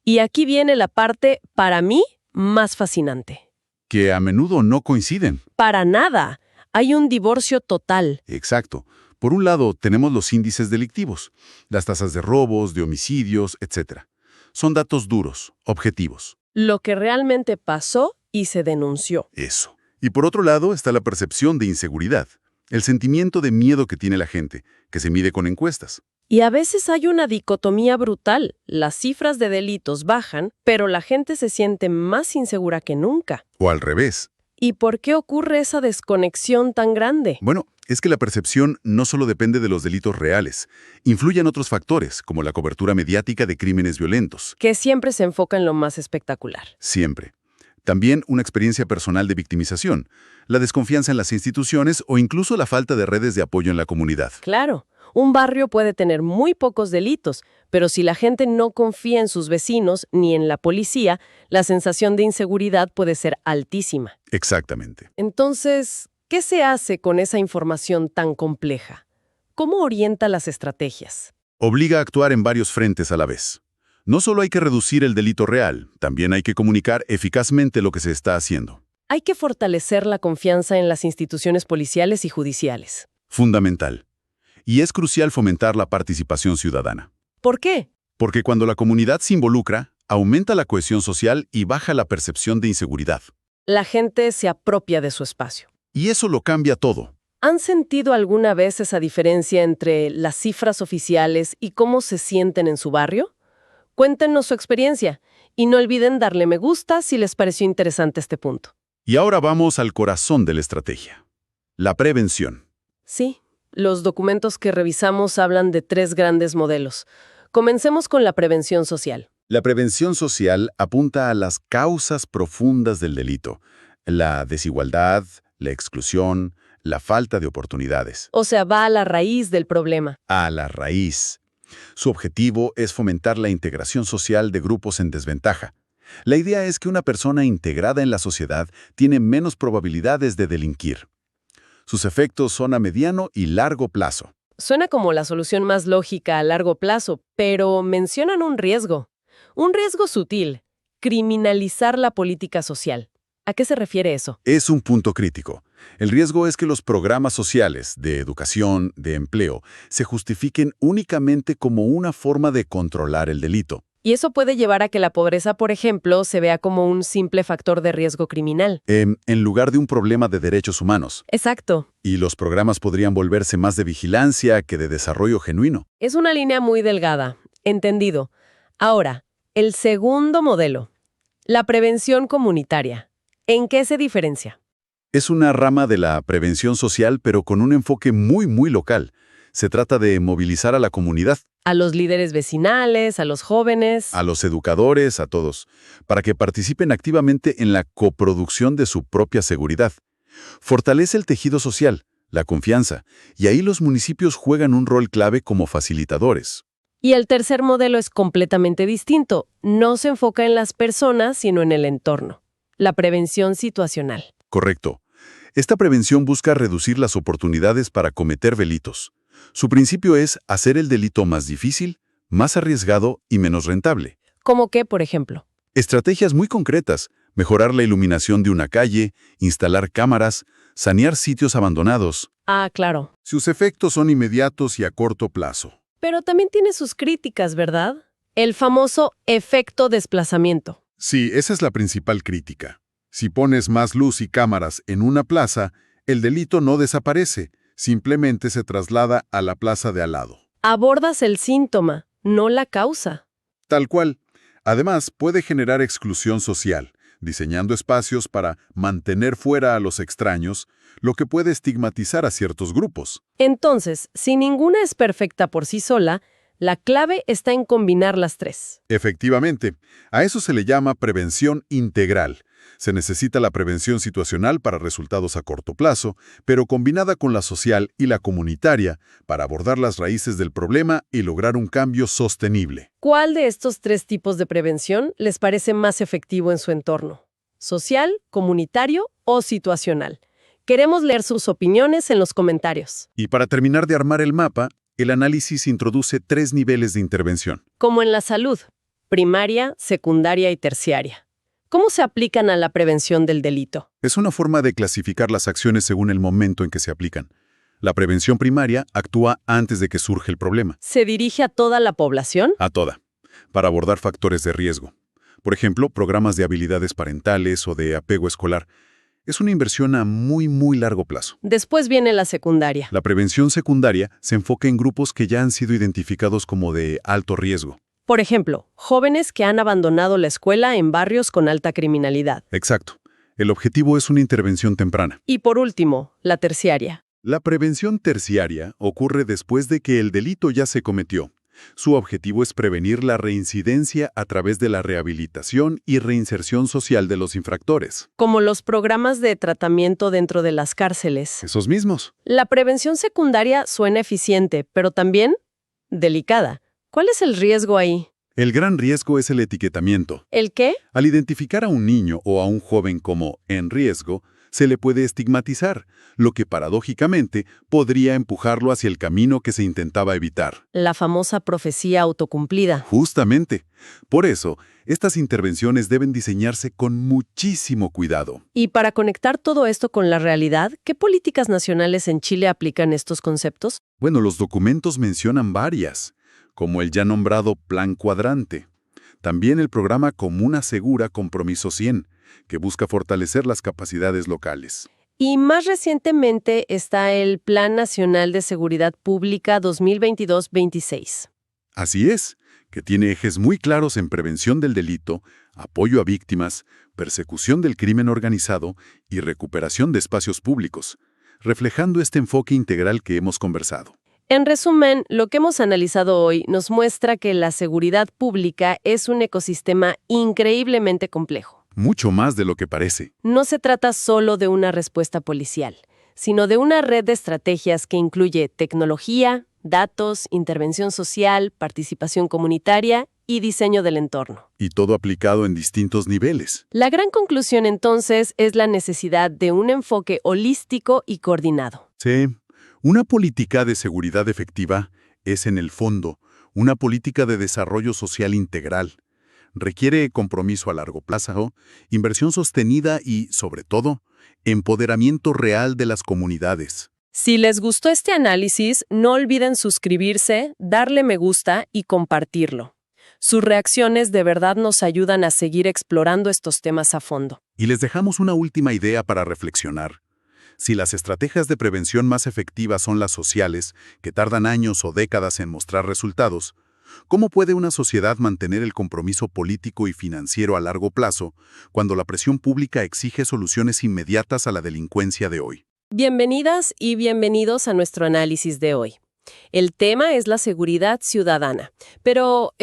Y aquí viene la parte, para mí, más fascinante. que a menudo no coinciden. Para nada. Hay un divorcio total. Exacto. Por un lado, tenemos los índices delictivos, las tasas de robos, de homicidios, etc. Son datos duros, objetivos. Lo que realmente pasó y se denunció. Eso. Y por otro lado está la percepción de inseguridad, el sentimiento de miedo que tiene la gente, que se mide con encuestas. Y a veces hay una dicotomía brutal. Las cifras de delitos bajan, pero la gente se siente más insegura que nunca. O al revés. ¿Y por qué ocurre esa desconexión tan grande? Bueno, Es que la percepción no solo depende de los delitos reales, influyen otros factores, como la cobertura mediática de crímenes violentos. Que siempre se enfoca en lo más espectacular. Siempre. También una experiencia personal de victimización, la desconfianza en las instituciones o incluso la falta de redes de apoyo en la comunidad. Claro, un barrio puede tener muy pocos delitos, pero si la gente no confía en sus vecinos ni en la policía, la sensación de inseguridad puede ser altísima. Exactamente. Entonces, ¿qué se hace con esa información tan compleja? ¿Cómo orienta las estrategias? Obliga a actuar en varios frentes a la vez. No solo hay que reducir el delito real, también hay que comunicar eficazmente lo que se está haciendo. Hay que fortalecer la confianza en las instituciones policiales y judiciales. Fundamental. Y es crucial fomentar la participación ciudadana. ¿Por qué? Porque cuando la comunidad se involucra, aumenta la cohesión social y baja la percepción de inseguridad. La gente se apropia de su espacio. Y eso lo cambia todo. ¿Han sentido alguna vez esa diferencia entre las cifras oficiales y cómo se sienten en su barrio? Cuéntenos su experiencia y no olviden darle me gusta si les pareció interesante este punto. Y ahora vamos al corazón de la estrategia. La prevención. Sí, los documentos que revisamos hablan de 3 grandes modelos. Comencemos con la prevención social. La prevención social apunta a las causas profundas del delito. La desigualdad, la exclusión, la falta de oportunidades. O sea, va a la raíz del problema. A la raíz. Su objetivo es fomentar la integración social de grupos en desventaja. La idea es que una persona integrada en la sociedad tiene menos probabilidades de delinquir. Sus efectos son a mediano y largo plazo. Suena como la solución más lógica a largo plazo, pero mencionan un riesgo sutil: criminalizar la política social. ¿A qué se refiere eso? Es un punto crítico. El riesgo es que los programas sociales, de educación, de empleo, se justifiquen únicamente como una forma de controlar el delito. Y eso puede llevar a que la pobreza, por ejemplo, se vea como un simple factor de riesgo criminal. En lugar de un problema de derechos humanos. Exacto. Y los programas podrían volverse más de vigilancia que de desarrollo genuino. Es una línea muy delgada. Entendido. Ahora, el segundo modelo. La prevención comunitaria. ¿En qué se diferencia? Es una rama de la prevención social, pero con un enfoque muy local. Se trata de movilizar a la comunidad. A los líderes vecinales, a los jóvenes. A los educadores, a todos, para que participen activamente en la coproducción de su propia seguridad. Fortalece el tejido social, la confianza, y ahí los municipios juegan un rol clave como facilitadores. Y el tercer modelo es completamente distinto. No se enfoca en las personas, sino en el entorno. La prevención situacional. Correcto. Esta prevención busca reducir las oportunidades para cometer delitos. Su principio es hacer el delito más difícil, más arriesgado y menos rentable. ¿Cómo qué, por ejemplo? Estrategias muy concretas: mejorar la iluminación de una calle, instalar cámaras, sanear sitios abandonados. Ah, claro. Sus efectos son inmediatos y a corto plazo. Pero también tiene sus críticas, ¿verdad? El famoso efecto desplazamiento. Sí, esa es la principal crítica. Si pones más luz y cámaras en una plaza, el delito no desaparece, simplemente se traslada a la plaza de al lado. Abordas el síntoma, no la causa. Tal cual. Además, puede generar exclusión social, diseñando espacios para mantener fuera a los extraños, lo que puede estigmatizar a ciertos grupos. Entonces, si ninguna es perfecta por sí sola, la clave está en combinar las 3. Efectivamente, a eso se le llama prevención integral. Se necesita la prevención situacional para resultados a corto plazo, pero combinada con la social y la comunitaria para abordar las raíces del problema y lograr un cambio sostenible. ¿Cuál de estos 3 tipos de prevención les parece más efectivo en su entorno? ¿Social, comunitario o situacional? Queremos leer sus opiniones en los comentarios. Y para terminar de armar el mapa, el análisis introduce 3 niveles de intervención. Como en la salud: primaria, secundaria y terciaria. ¿Cómo se aplican a la prevención del delito? Es una forma de clasificar las acciones según el momento en que se aplican. La prevención primaria actúa antes de que surge el problema. ¿Se dirige a toda la población? A toda, para abordar factores de riesgo. Por ejemplo, programas de habilidades parentales o de apego escolar. Es una inversión a muy largo plazo. Después viene la secundaria. La prevención secundaria se enfoca en grupos que ya han sido identificados como de alto riesgo. Por ejemplo, jóvenes que han abandonado la escuela en barrios con alta criminalidad. Exacto. El objetivo es una intervención temprana. Y por último, la terciaria. La prevención terciaria ocurre después de que el delito ya se cometió. Su objetivo es prevenir la reincidencia a través de la rehabilitación y reinserción social de los infractores. Como los programas de tratamiento dentro de las cárceles. Esos mismos. La prevención secundaria suena eficiente, pero también delicada. ¿Cuál es el riesgo ahí? El gran riesgo es el etiquetamiento. ¿El qué? Al identificar a un niño o a un joven como en riesgo, se le puede estigmatizar, lo que paradójicamente podría empujarlo hacia el camino que se intentaba evitar. La famosa profecía autocumplida. Justamente. Por eso, estas intervenciones deben diseñarse con muchísimo cuidado. Y para conectar todo esto con la realidad, ¿qué políticas nacionales en Chile aplican estos conceptos? Bueno, los documentos mencionan varias, como el ya nombrado Plan Cuadrante. También el programa Comuna Segura Compromiso 100, que busca fortalecer las capacidades locales. Y más recientemente está el Plan Nacional de Seguridad Pública 2022-26. Así es, que tiene ejes muy claros en prevención del delito, apoyo a víctimas, persecución del crimen organizado y recuperación de espacios públicos, reflejando este enfoque integral que hemos conversado. En resumen, lo que hemos analizado hoy nos muestra que la seguridad pública es un ecosistema increíblemente complejo. Mucho más de lo que parece. No se trata solo de una respuesta policial, sino de una red de estrategias que incluye tecnología, datos, intervención social, participación comunitaria y diseño del entorno. Y todo aplicado en distintos niveles. La gran conclusión entonces es la necesidad de un enfoque holístico y coordinado. Sí, una política de seguridad efectiva es, en el fondo, una política de desarrollo social integral. Requiere compromiso a largo plazo, inversión sostenida y, sobre todo, empoderamiento real de las comunidades. Si les gustó este análisis, no olviden suscribirse, darle me gusta y compartirlo. Sus reacciones de verdad nos ayudan a seguir explorando estos temas a fondo. Y les dejamos una última idea para reflexionar. Si las estrategias de prevención más efectivas son las sociales, que tardan años o décadas en mostrar resultados, ¿cómo puede una sociedad mantener el compromiso político y financiero a largo plazo cuando la presión pública exige soluciones inmediatas a la delincuencia de hoy? Bienvenidas y bienvenidos a nuestro análisis de hoy. El tema es la seguridad ciudadana, pero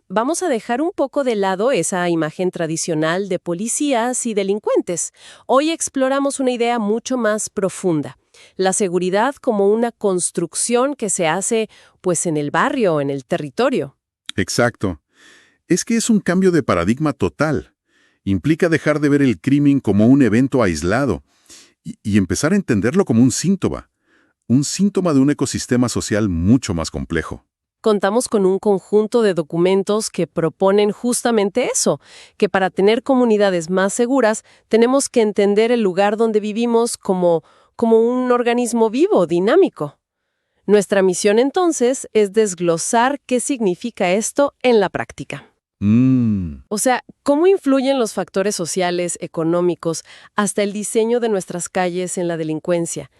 vamos a dejar un poco de lado esa imagen tradicional de policías y delincuentes. Hoy exploramos una idea mucho más profunda. La seguridad como una construcción que se hace, pues, en el barrio, en el territorio. Exacto. Es que es un cambio de paradigma total. Implica dejar de ver el crimen como un evento aislado y empezar a entenderlo como un síntoma de un ecosistema social mucho más complejo. Contamos con un conjunto de documentos que proponen justamente eso, que para tener comunidades más seguras tenemos que entender el lugar donde vivimos como un organismo vivo, dinámico. Nuestra misión entonces es desglosar qué significa esto en la práctica. O sea, ¿cómo influyen los factores sociales, económicos, hasta el diseño de nuestras calles en la delincuencia?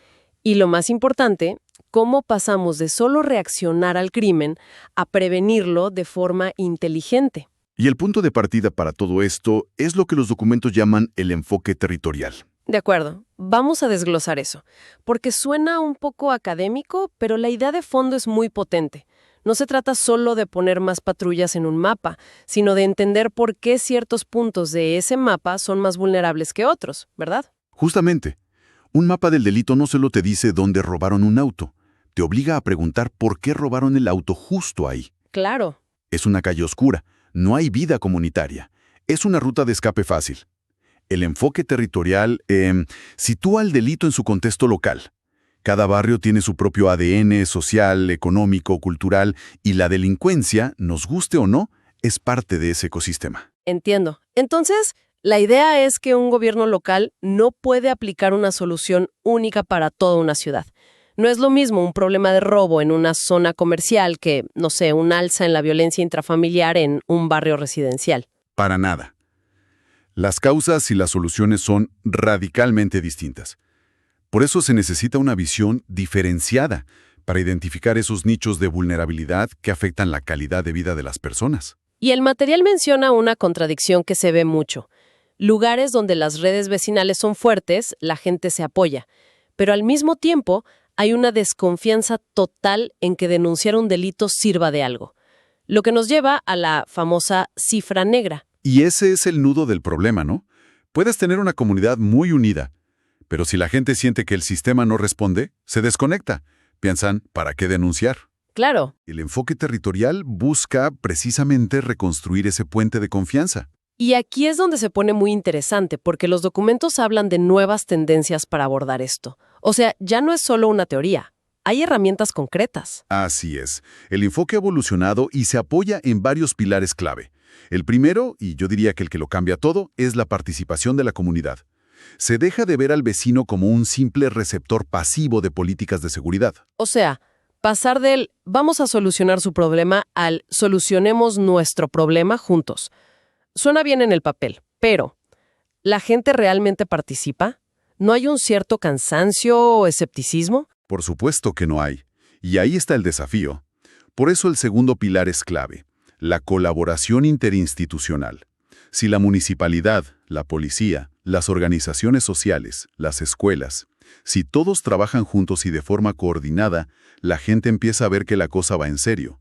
Y lo más importante, ¿cómo pasamos de solo reaccionar al crimen a prevenirlo de forma inteligente? Y el punto de partida para todo esto es lo que los documentos llaman el enfoque territorial. De acuerdo, vamos a desglosar eso, porque suena un poco académico, pero la idea de fondo es muy potente. No se trata solo de poner más patrullas en un mapa, sino de entender por qué ciertos puntos de ese mapa son más vulnerables que otros, ¿verdad? Justamente. Un mapa del delito no solo te dice dónde robaron un auto, te obliga a preguntar por qué robaron el auto justo ahí. Claro. Es una calle oscura, no hay vida comunitaria, es una ruta de escape fácil. El enfoque territorial sitúa el delito en su contexto local. Cada barrio tiene su propio ADN social, económico, cultural, y la delincuencia, nos guste o no, es parte de ese ecosistema. Entiendo. Entonces, la idea es que un gobierno local no puede aplicar una solución única para toda una ciudad. No es lo mismo un problema de robo en una zona comercial que, no sé, un alza en la violencia intrafamiliar en un barrio residencial. Para nada. Las causas y las soluciones son radicalmente distintas. Por eso se necesita una visión diferenciada para identificar esos nichos de vulnerabilidad que afectan la calidad de vida de las personas. Y el material menciona una contradicción que se ve mucho. Lugares donde las redes vecinales son fuertes, la gente se apoya. Pero al mismo tiempo, hay una desconfianza total en que denunciar un delito sirva de algo, lo que nos lleva a la famosa cifra negra. Y ese es el nudo del problema, ¿no? Puedes tener una comunidad muy unida, pero si la gente siente que el sistema no responde, se desconecta. Piensan, ¿para qué denunciar? Claro. El enfoque territorial busca precisamente reconstruir ese puente de confianza. Y aquí es donde se pone muy interesante, porque los documentos hablan de nuevas tendencias para abordar esto. O sea, ya no es solo una teoría, hay herramientas concretas. Así es. El enfoque ha evolucionado y se apoya en varios pilares clave. El primero, y yo diría que el que lo cambia todo, es la participación de la comunidad. Se deja de ver al vecino como un simple receptor pasivo de políticas de seguridad. O sea, pasar del vamos a solucionar su problema al solucionemos nuestro problema juntos. Suena bien en el papel, pero ¿la gente realmente participa? ¿No hay un cierto cansancio o escepticismo? Por supuesto que no hay. Y ahí está el desafío. Por eso el segundo pilar es clave, la colaboración interinstitucional. Si la municipalidad, la policía, las organizaciones sociales, las escuelas, si todos trabajan juntos y de forma coordinada, la gente empieza a ver que la cosa va en serio.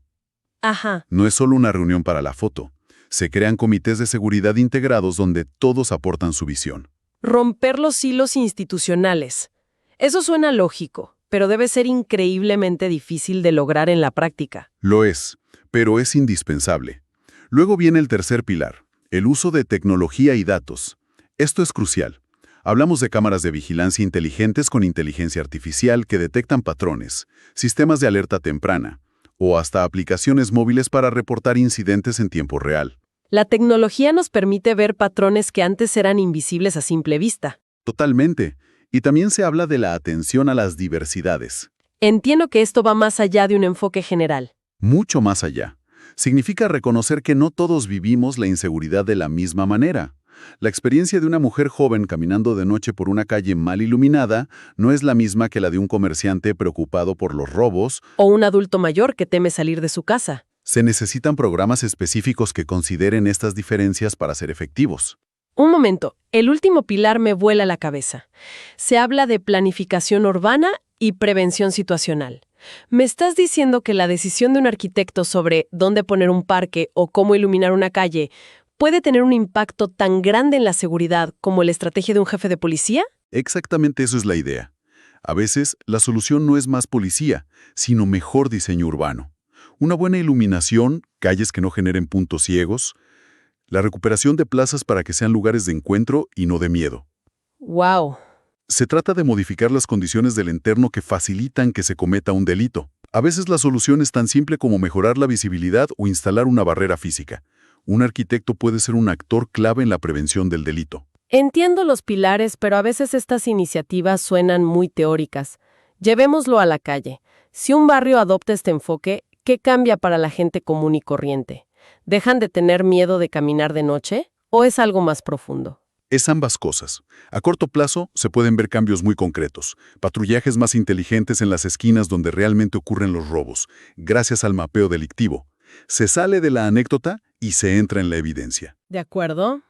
Ajá. No es solo una reunión para la foto. Se crean comités de seguridad integrados donde todos aportan su visión. Romper los hilos institucionales. Eso suena lógico, pero debe ser increíblemente difícil de lograr en la práctica. Lo es, pero es indispensable. Luego viene el tercer pilar, el uso de tecnología y datos. Esto es crucial. Hablamos de cámaras de vigilancia inteligentes con inteligencia artificial que detectan patrones, sistemas de alerta temprana, o hasta aplicaciones móviles para reportar incidentes en tiempo real. La tecnología nos permite ver patrones que antes eran invisibles a simple vista. Totalmente. Y también se habla de la atención a las diversidades. Entiendo que esto va más allá de un enfoque general. Mucho más allá. Significa reconocer que no todos vivimos la inseguridad de la misma manera. La experiencia de una mujer joven caminando de noche por una calle mal iluminada no es la misma que la de un comerciante preocupado por los robos. O un adulto mayor que teme salir de su casa. Se necesitan programas específicos que consideren estas diferencias para ser efectivos. Un momento, el último pilar me vuela la cabeza. Se habla de planificación urbana y prevención situacional. ¿Me estás diciendo que la decisión de un arquitecto sobre dónde poner un parque o cómo iluminar una calle puede tener un impacto tan grande en la seguridad como la estrategia de un jefe de policía? Exactamente eso es la idea. A veces, la solución no es más policía, sino mejor diseño urbano. Una buena iluminación, calles que no generen puntos ciegos, la recuperación de plazas para que sean lugares de encuentro y no de miedo. ¡Wow! Se trata de modificar las condiciones del entorno que facilitan que se cometa un delito. A veces la solución es tan simple como mejorar la visibilidad o instalar una barrera física. Un arquitecto puede ser un actor clave en la prevención del delito. Entiendo los pilares, pero a veces estas iniciativas suenan muy teóricas. Llevémoslo a la calle. Si un barrio adopta este enfoque, ¿qué cambia para la gente común y corriente? ¿Dejan de tener miedo de caminar de noche o es algo más profundo? Es ambas cosas. A corto plazo se pueden ver cambios muy concretos, patrullajes más inteligentes en las esquinas donde realmente ocurren los robos, gracias al mapeo delictivo. Se sale de la anécdota y se entra en la evidencia. ¿De acuerdo?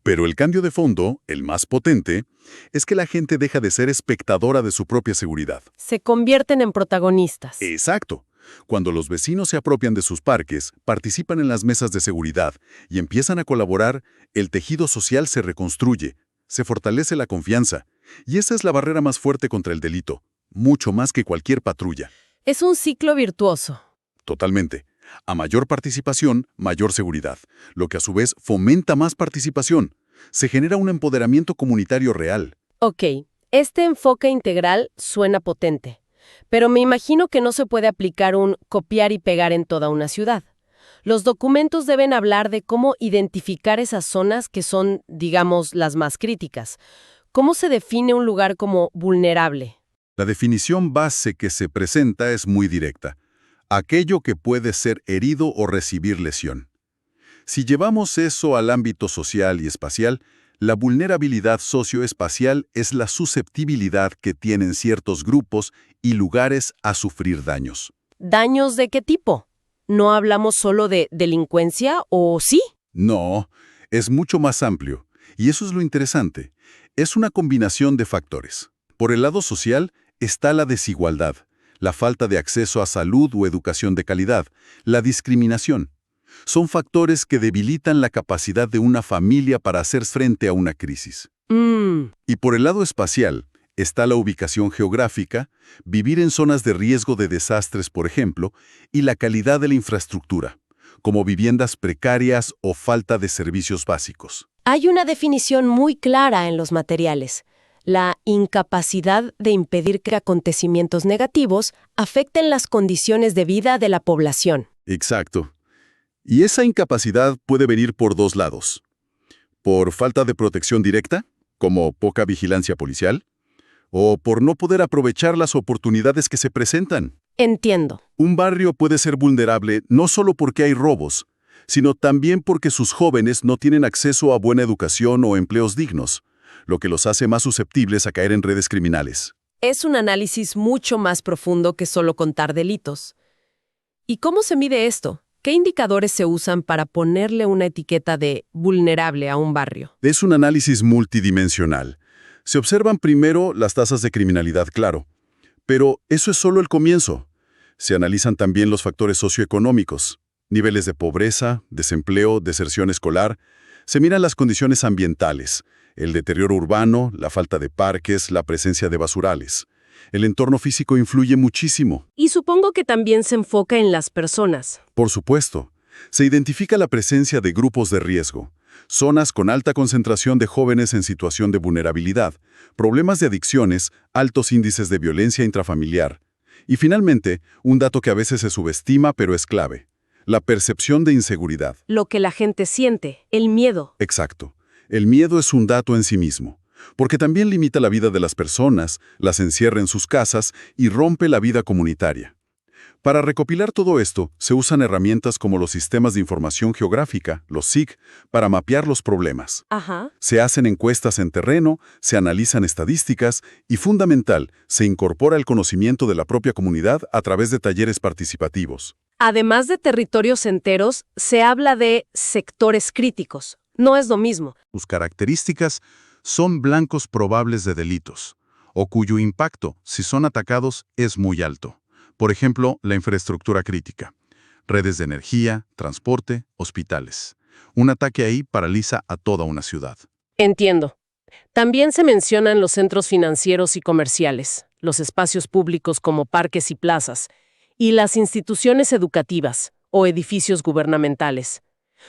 Pero el cambio de fondo, el más potente, es que la gente deja de ser espectadora de su propia seguridad. Se convierten en protagonistas. Exacto. Cuando los vecinos se apropian de sus parques, participan en las mesas de seguridad y empiezan a colaborar, el tejido social se reconstruye, se fortalece la confianza. Y esa es la barrera más fuerte contra el delito, mucho más que cualquier patrulla. Es un ciclo virtuoso. Totalmente. A mayor participación, mayor seguridad, lo que a su vez fomenta más participación. Se genera un empoderamiento comunitario real. Ok, este enfoque integral suena potente. Pero me imagino que no se puede aplicar un copiar y pegar en toda una ciudad. Los documentos deben hablar de cómo identificar esas zonas que son, digamos, las más críticas. ¿Cómo se define un lugar como vulnerable? La definición base que se presenta es muy directa. Aquello que puede ser herido o recibir lesión. Si llevamos eso al ámbito social y espacial, la vulnerabilidad socioespacial es la susceptibilidad que tienen ciertos grupos y lugares a sufrir daños. ¿Daños de qué tipo? ¿No hablamos solo de delincuencia o sí? No, es mucho más amplio. Y eso es lo interesante. Es una combinación de factores. Por el lado social, está la desigualdad, la falta de acceso a salud o educación de calidad, la discriminación. Son factores que debilitan la capacidad de una familia para hacer frente a una crisis. Y por el lado espacial, está la ubicación geográfica, vivir en zonas de riesgo de desastres, por ejemplo, y la calidad de la infraestructura, como viviendas precarias o falta de servicios básicos. Hay una definición muy clara en los materiales: la incapacidad de impedir que acontecimientos negativos afecten las condiciones de vida de la población. Exacto. Y esa incapacidad puede venir por dos lados. Por falta de protección directa, como poca vigilancia policial, o por no poder aprovechar las oportunidades que se presentan. Entiendo. Un barrio puede ser vulnerable no solo porque hay robos, sino también porque sus jóvenes no tienen acceso a buena educación o empleos dignos, lo que los hace más susceptibles a caer en redes criminales. Es un análisis mucho más profundo que solo contar delitos. ¿Y cómo se mide esto? ¿Qué indicadores se usan para ponerle una etiqueta de vulnerable a un barrio? Es un análisis multidimensional. Se observan primero las tasas de criminalidad, claro, pero eso es solo el comienzo. Se analizan también los factores socioeconómicos, niveles de pobreza, desempleo, deserción escolar. Se miran las condiciones ambientales, el deterioro urbano, la falta de parques, la presencia de basurales. El entorno físico influye muchísimo. Y supongo que también se enfoca en las personas. Por supuesto. Se identifica la presencia de grupos de riesgo, zonas con alta concentración de jóvenes en situación de vulnerabilidad, problemas de adicciones, altos índices de violencia intrafamiliar. Y finalmente, un dato que a veces se subestima pero es clave: la percepción de inseguridad. Lo que la gente siente, el miedo. Exacto. El miedo es un dato en sí mismo, porque también limita la vida de las personas, las encierra en sus casas y rompe la vida comunitaria. Para recopilar todo esto, se usan herramientas como los sistemas de información geográfica, los SIG, para mapear los problemas. Ajá. Se hacen encuestas en terreno, se analizan estadísticas y, fundamental, se incorpora el conocimiento de la propia comunidad a través de talleres participativos. Además de territorios enteros, se habla de sectores críticos. No es lo mismo. Sus características son blancos probables de delitos, o cuyo impacto, si son atacados, es muy alto. Por ejemplo, la infraestructura crítica, redes de energía, transporte, hospitales. Un ataque ahí paraliza a toda una ciudad. Entiendo. También se mencionan los centros financieros y comerciales, los espacios públicos como parques y plazas, y las instituciones educativas o edificios gubernamentales.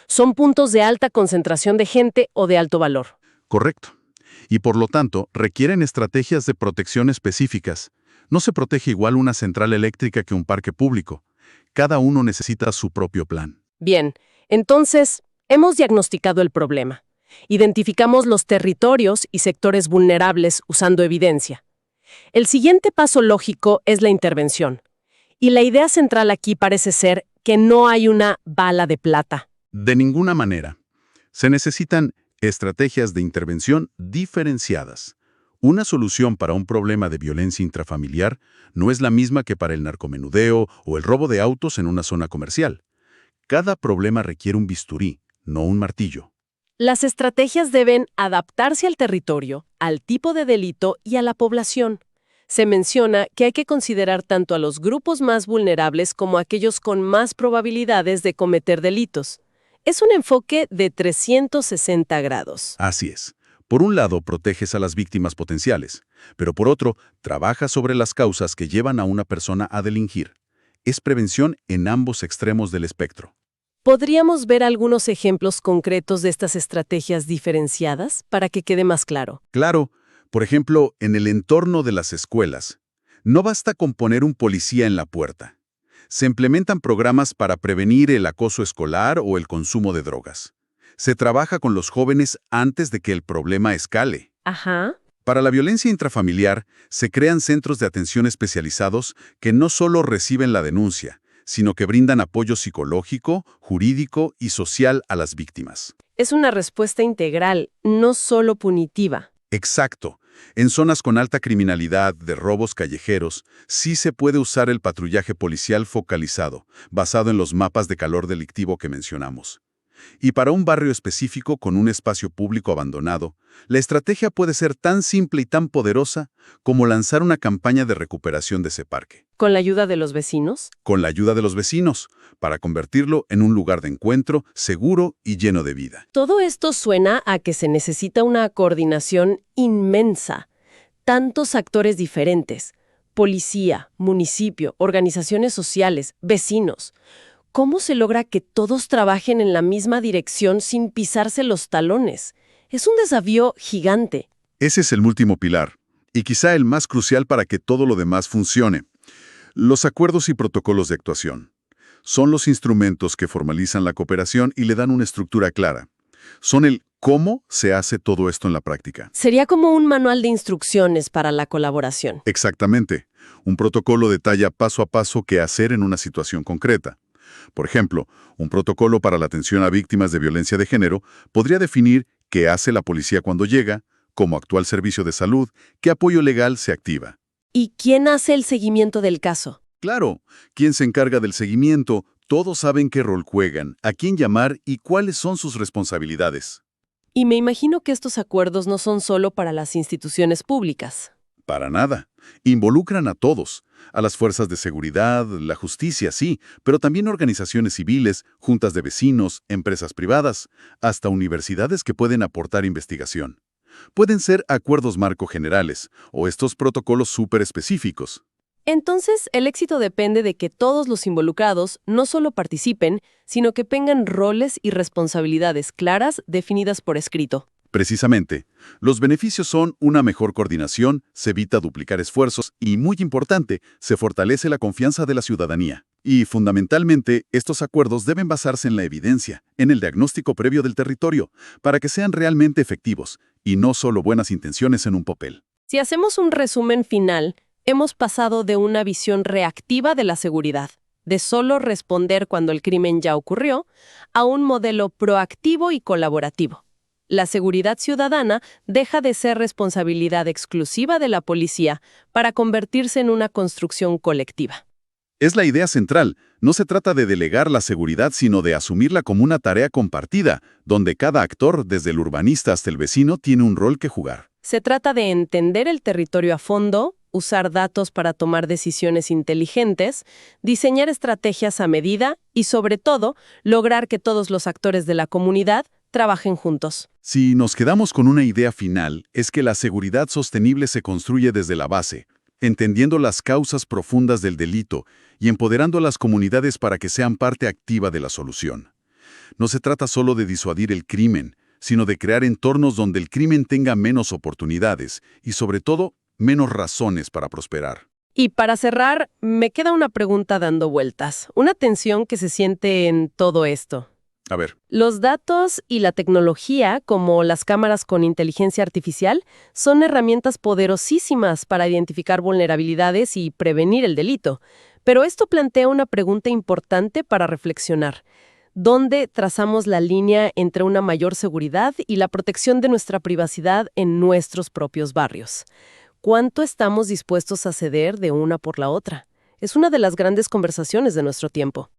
Son puntos de alta concentración de gente o de alto valor. Correcto. Y por lo tanto, requieren estrategias de protección específicas. No se protege igual una central eléctrica que un parque público. Cada uno necesita su propio plan. Bien, entonces, hemos diagnosticado el problema. Identificamos los territorios y sectores vulnerables usando evidencia. El siguiente paso lógico es la intervención. Y la idea central aquí parece ser que no hay una bala de plata. De ninguna manera. Se necesitan estrategias de intervención diferenciadas. Una solución para un problema de violencia intrafamiliar no es la misma que para el narcomenudeo o el robo de autos en una zona comercial. Cada problema requiere un bisturí, no un martillo. Las estrategias deben adaptarse al territorio, al tipo de delito y a la población. Se menciona que hay que considerar tanto a los grupos más vulnerables como a aquellos con más probabilidades de cometer delitos. Es un enfoque de 360 grados. Así es. Por un lado, proteges a las víctimas potenciales, pero por otro, trabajas sobre las causas que llevan a una persona a delinquir. Es prevención en ambos extremos del espectro. ¿Podríamos ver algunos ejemplos concretos de estas estrategias diferenciadas para que quede más claro? Claro, por ejemplo, en el entorno de las escuelas, no basta con poner un policía en la puerta. Se implementan programas para prevenir el acoso escolar o el consumo de drogas. Se trabaja con los jóvenes antes de que el problema escale. Ajá. Para la violencia intrafamiliar, se crean centros de atención especializados que no solo reciben la denuncia, sino que brindan apoyo psicológico, jurídico y social a las víctimas. Es una respuesta integral, no solo punitiva. Exacto. En zonas con alta criminalidad de robos callejeros, sí se puede usar el patrullaje policial focalizado, basado en los mapas de calor delictivo que mencionamos. Y para un barrio específico con un espacio público abandonado, la estrategia puede ser tan simple y tan poderosa como lanzar una campaña de recuperación de ese parque, ¿Con la ayuda de los vecinos? con la ayuda de los vecinos, para convertirlo en un lugar de encuentro seguro y lleno de vida. Todo esto suena a que se necesita una coordinación inmensa. Tantos actores diferentes: policía, municipio, organizaciones sociales, vecinos. ¿Cómo se logra que todos trabajen en la misma dirección sin pisarse los talones? Es un desafío gigante. Ese es el último pilar, y quizá el más crucial para que todo lo demás funcione. Los acuerdos y protocolos de actuación. Son los instrumentos que formalizan la cooperación y le dan una estructura clara. Son el cómo se hace todo esto en la práctica. Sería como un manual de instrucciones para la colaboración. Exactamente. Un protocolo detalla paso a paso qué hacer en una situación concreta. Por ejemplo, un protocolo para la atención a víctimas de violencia de género podría definir qué hace la policía cuando llega, cómo actúa el servicio de salud, qué apoyo legal se activa. ¿Y quién hace el seguimiento del caso? Claro, quién se encarga del seguimiento, todos saben qué rol juegan, a quién llamar y cuáles son sus responsabilidades. Y me imagino que estos acuerdos no son solo para las instituciones públicas. Para nada. Involucran a todos, a las fuerzas de seguridad, la justicia, sí, pero también organizaciones civiles, juntas de vecinos, empresas privadas, hasta universidades que pueden aportar investigación. Pueden ser acuerdos marco generales o estos protocolos súper específicos. Entonces, el éxito depende de que todos los involucrados no solo participen, sino que tengan roles y responsabilidades claras definidas por escrito. Precisamente, los beneficios son una mejor coordinación, se evita duplicar esfuerzos y, muy importante, se fortalece la confianza de la ciudadanía. Y, fundamentalmente, estos acuerdos deben basarse en la evidencia, en el diagnóstico previo del territorio, para que sean realmente efectivos, y no solo buenas intenciones en un papel. Si hacemos un resumen final, hemos pasado de una visión reactiva de la seguridad, de solo responder cuando el crimen ya ocurrió, a un modelo proactivo y colaborativo. La seguridad ciudadana deja de ser responsabilidad exclusiva de la policía para convertirse en una construcción colectiva. Es la idea central. No se trata de delegar la seguridad, sino de asumirla como una tarea compartida, donde cada actor, desde el urbanista hasta el vecino, tiene un rol que jugar. Se trata de entender el territorio a fondo, usar datos para tomar decisiones inteligentes, diseñar estrategias a medida y, sobre todo, lograr que todos los actores de la comunidad trabajen juntos. Si nos quedamos con una idea final, es que la seguridad sostenible se construye desde la base, entendiendo las causas profundas del delito y empoderando a las comunidades para que sean parte activa de la solución. No se trata solo de disuadir el crimen, sino de crear entornos donde el crimen tenga menos oportunidades y, sobre todo, menos razones para prosperar. Y para cerrar, me queda una pregunta dando vueltas, una tensión que se siente en todo esto. A ver. Los datos y la tecnología, como las cámaras con inteligencia artificial, son herramientas poderosísimas para identificar vulnerabilidades y prevenir el delito. Pero esto plantea una pregunta importante para reflexionar. ¿Dónde trazamos la línea entre una mayor seguridad y la protección de nuestra privacidad en nuestros propios barrios? ¿Cuánto estamos dispuestos a ceder de una por la otra? Es una de las grandes conversaciones de nuestro tiempo.